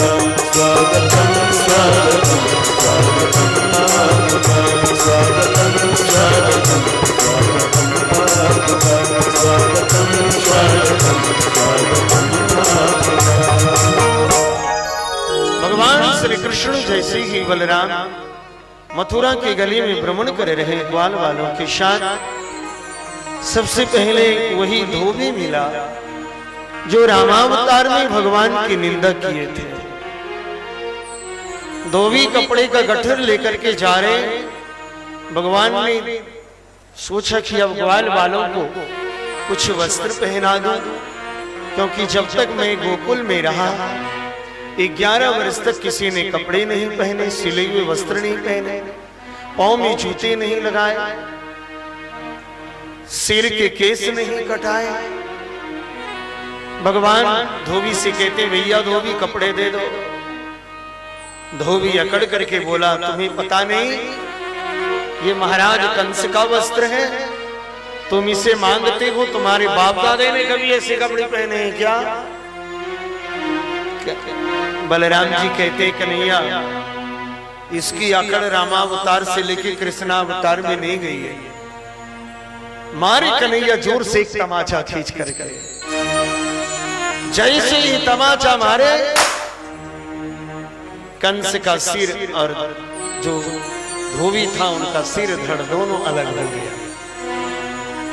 स्वागतम स्वागतम स्वागतम आपका, स्वागतम स्वागतम स्वागतम स्वागतम स्वागतम आपका। भगवान श्री कृष्ण जैसे ही बलराम मथुरा के गली में भ्रमण कर रहे ग्वाल वालों के साथ सबसे पहले वही धोबी मिला जो रामावतार में भगवान की निंदा किए थे। धोबी कपड़े का गठर लेकर के जा रहे। भगवान ने सोचा कि अब ग्वाल वालों को कुछ वस्त्र पहना दूं, क्योंकि जब तक मैं गोकुल में रहा 11 वर्ष तक किसी ने कपड़े नहीं पहने, सिले हुए वस्त्र नहीं पहने, पांव में जूते नहीं लगाए, सिर के केस नहीं कटाए। भगवान धोबी से कहते भैया धोबी कपड़े दे दो। धोबी अकड़ करके बोला तुम्हें पता नहीं ये महाराज कंस का वस्त्र है, तुम इसे मांगते हो, तुम्हारे बाप दादे ने कभी ऐसे कपड़े पहने हैं क्या? बलराम जी कहते कन्हैया इसकी अकड़ रामावतार से लेकर कृष्णावतार में नहीं गई है। मारे कन्हैया जोर से एक तमाचा खींच करके, जैसे ही तमाचा मारे कंस का सिर और जो धोबी था उनका सिर धड़ दोनों अलग हो गया।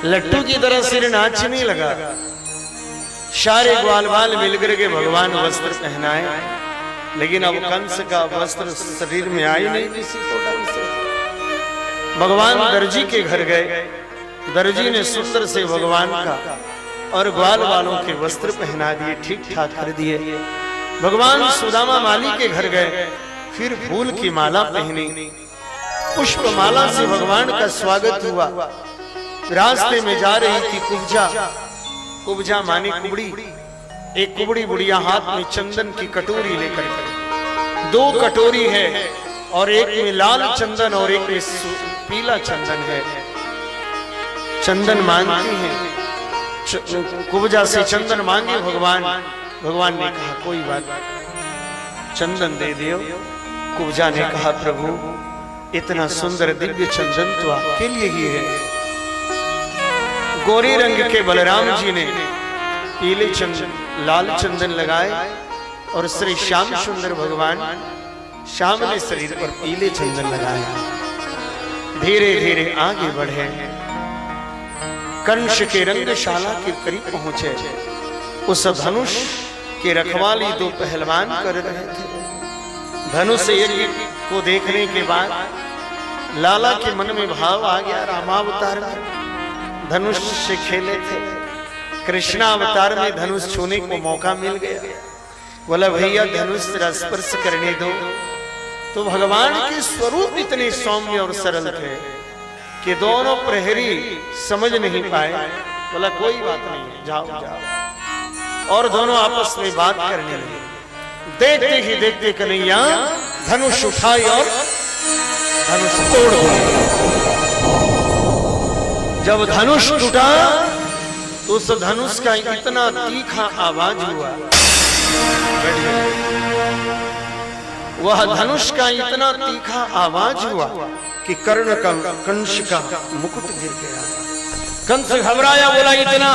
लट्टू की तरह सिर नाचने लगा। सारे ग्वाल बाल मिलकर के भगवान वस्त्र पहनाए, लेकिन अब कंस का वस्त्र शरीर में आई नहीं किसी को ढंग से। भगवान दर्जी के घर गए। दर्जी ने सुंदर से भगवान का और ग्वाल वालों के वस्त्र पहना दिए, ठीक ठाक कर दिए। भगवान सुदामा माली के घर गए, फिर फूल की माला पहनी, पुष्प माला से भगवान का स्वागत हुआ। रास्ते में जा रही थी कुब्जा, कुब्जा माने कुबड़ी, एक कुबड़ी बुढ़िया हाथ में चंदन की कटोरी लेकर के, 2 कटोरी है और एक में लाल चंदन और एक में पीला चंदन है। चंदन मांगती है, कुब्जा से चंदन मांगे भगवान। भगवान ने कहा कोई बात, चंदन दे दियो। कुब्जा ने कहा प्रभु इतना सुंदर दिव्य चंदन तो आपके लिए ही है। गोरे रंग के बलराम जी ने पीले चंदन लाल चंदन लगाए और श्री श्याम सुंदर भगवान श्याम ने शरीर पर पीले चंदन लगाए। धीरे धीरे आगे बढ़े, कंस के रंगशाला के करीब पहुंचे। उस धनुष के रखवाली 2 पहलवान कर रहे थे। धनुष यज्ञ को देखने के बाद लाला के मन में भाव आ गया, रामावतार में धनुष से खेले थे, कृष्णावतार में धनुष छूने को मौका मिल गया। बोला भैया धनुष स्पर्श करने दो। तो भगवान के स्वरूप इतने सौम्य और सरल थे कि दोनों प्रहरी समझ नहीं पाए। बोला कोई बात नहीं, जाओ जाओ। और दोनों आपस में बात करने लगे। देखते ही देखते कन्हैया धनुष उठाई और धनुष तोड़ दिया। जब धनुष टूटा तो उस धनुष का इतना तीखा आवाज हुआ, वह धनुष का इतना तीखा आवाज हुआ कि कर्ण का कंस का मुकुट गिर गया। कंस घबराया, बोला इतना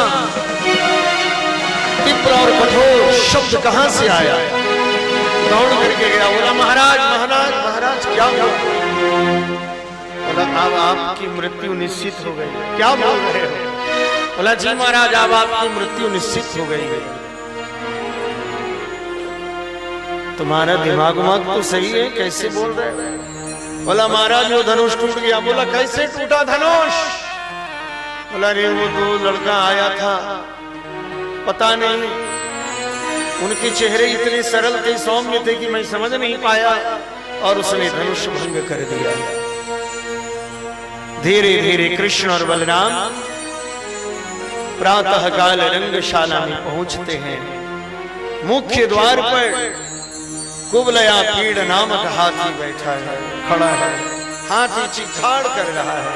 तीव्र और कठोर शब्द कहां से आया? दौड़ करके गया, बोला महाराज महाराज महाराज क्या हुआ? बोला अब आपकी मृत्यु निश्चित हो गई। क्या बोल रहे हो? बोला जी महाराज अब आपकी मृत्यु निश्चित हो गई है। तुम्हारा दिमाग तो सही है, कैसे बोल रहे हो? बोला महाराज वो धनुष टूट गया। बोला कैसे टूटा धनुष? बोला रे वो दो लड़का आया था, पता नहीं उनके चेहरे इतने सरल थे, सौम्य थे कि मैं समझ नहीं पाया और उसने धनुष भंग कर दिया। धीरे धीरे कृष्ण और बलराम प्रातः काल रंगशाला में पहुंचते हैं। मुख्य द्वार पर कुबलया पीड़ नामक हाथी बैठा है, खड़ा है। हाथी चिखाड़ कर रहा है,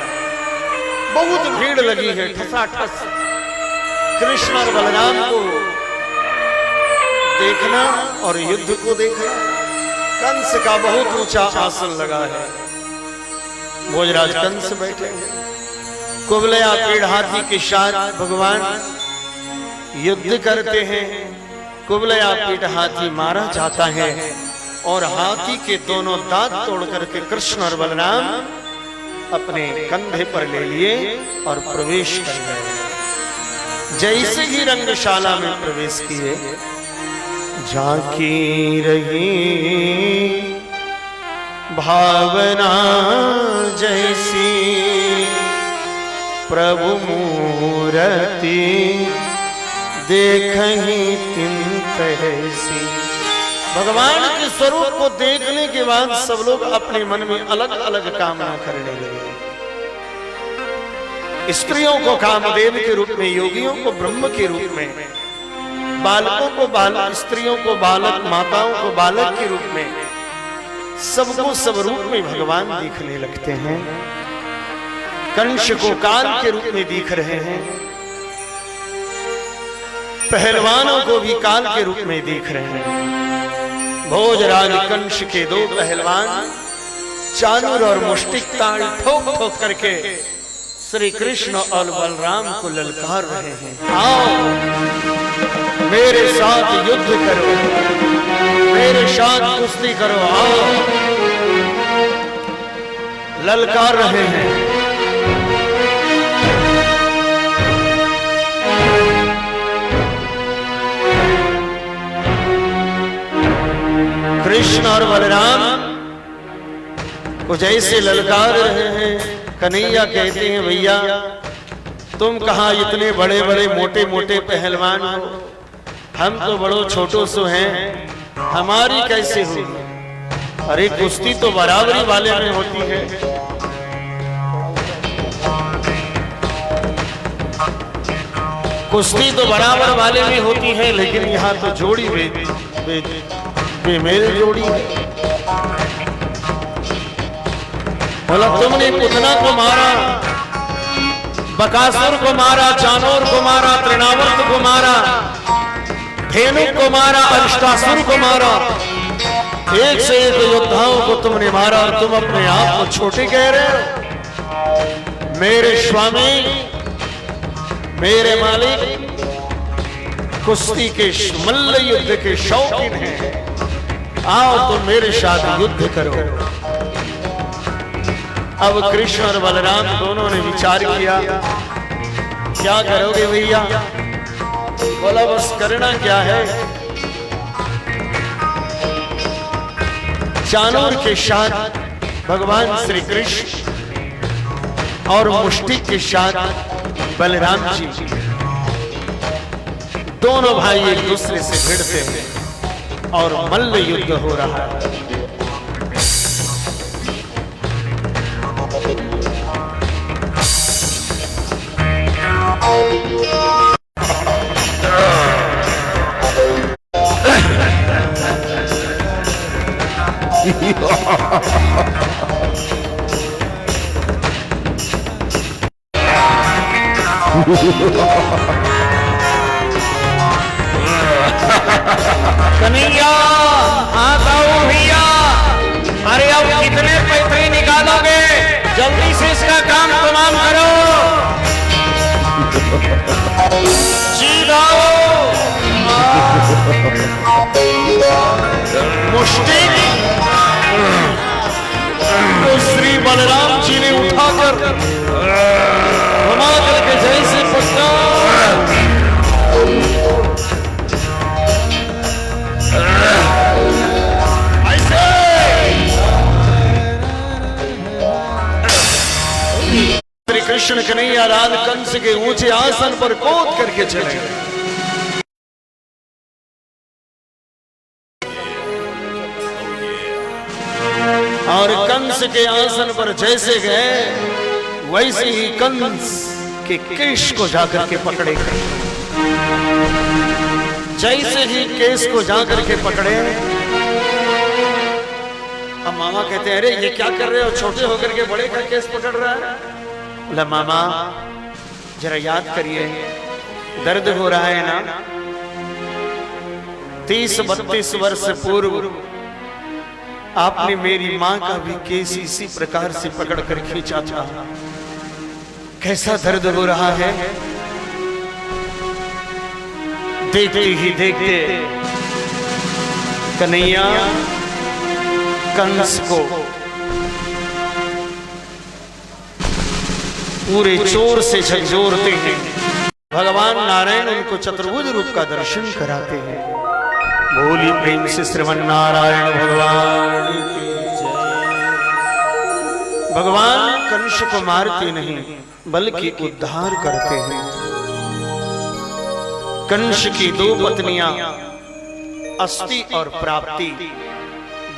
बहुत भीड़ लगी है। ठसाठस कृष्ण और बलराम को देखना और युद्ध को देखना। कंस का बहुत ऊंचा आसन लगा है, भोजराज कंस बैठे हैं। कुबलया पीड़ हाथी के साथ भगवान युद्ध करते हैं। कुबलया पीड़ हाथी मारा जाता है और हाथी के दोनों दांत तोड़ करके कृष्ण और बलराम अपने कंधे पर ले लिए और प्रवेश कर गए। जैसे ही रंगशाला में प्रवेश किए, झांकी रही भावना जैसी प्रभु मूर्ति देखही तिन तैसी। भगवान के स्वरूप को देखने के बाद सब लोग अपने मन में अलग अलग कामना करने लगे। स्त्रियों को कामदेव के रूप में, योगियों को ब्रह्म के रूप में, बालकों को बालक, स्त्रियों को बालक, माताओं को बालक के रूप में, सबको सब रूप में भगवान दिखने लगते हैं। कंस को काल के रूप में दिख रहे हैं, पहलवानों को भी काल के रूप में दिख रहे हैं। भोजराज कंस के दो पहलवान चाणूर और मुष्टिक ताल ठोक ठोक करके श्री कृष्ण और बलराम को ललकार रहे हैं। आओ मेरे साथ युद्ध करो, मेरे साथ कुश्ती करो, आओ। ललकार रहे हैं। कृष्ण और बलराम को जैसे ललकार रहे हैं, कन्हैया कहते हैं भैया तुम कहाँ इतने बड़े बड़े मोटे मोटे पहलवान हो, हम तो बड़ो छोटो सो हैं, हमारी कैसे होगी? अरे कुश्ती तो बराबरी वाले में होती है। कुश्ती तो बराबर वाले में होती है, लेकिन यहाँ तो जोड़ी बेमेल जोड़ी है। बोला तुमने पुतना को मारा, बकासुर को मारा, चाणूर को मारा, तृणावर्त को मारा, धेनुक को मारा, अरिष्टासुर को मारा, एक से एक योद्धाओं को तुमने मारा और तुम अपने आप को छोटे कह रहे हो। मेरे स्वामी, मेरे मालिक कुश्ती के मल्ल युद्ध के शौकीन हैं, आओ तुम मेरे साथ युद्ध करो। अब कृष्ण और बलराम दोनों ने विचार किया, क्या करोगे भैया? बोला बस करना क्या है, चाणूर के साथ भगवान श्री कृष्ण और मुष्टिक के साथ बलराम जी, दोनों भाई एक दूसरे से भिड़ते हैं और मल्ल युद्ध हो रहा है। कन्हैया आता हूं भैया। अरे अब कितने पैसे निकालोगे? जल्दी से इसका काम तमाम करो। सीधा मुष्टि तो श्री बलराम जी ने उठाकर घुमा करके जैसे पटका श्री कृष्ण कन्हैया राज कंस के ऊंचे आसन पर कूद करके चले गए। और कंस के आसन पर जैसे गए वैसे ही कंस के केश को जाकर के पकड़े गए। जैसे ही केस को जाकर के पकड़े, अब मामा कहते हैं अरे ये क्या कर रहे हो, छोटे होकर के बड़े का केस पकड़ रहा है। बोला मामा जरा याद करिए, दर्द हो रहा है ना। 30-32 वर्ष पूर्व आपने मेरी मां का भी केस इसी प्रकार से पकड़ कर खींचा था। कैसा दर्द हो रहा है। देखते ही देखते कन्हैया कंस को पूरे जोर से झकझोरते हैं। भगवान नारायण उनको चतुर्भुज रूप का दर्शन कराते हैं। बोली प्रेम से श्रीमन नारायण भगवान की जय। भगवान कंस को मारते नहीं बल्कि उद्धार करते हैं। कंस की 2 पत्नियां अस्ति और प्राप्ति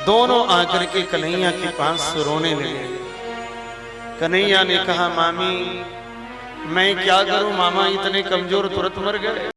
दोनों आकर के कन्हैया के पास रोने लगे। कन्हैया ने कहा मामी मैं क्या करूं, मामा इतने कमजोर तुरंत मर गए।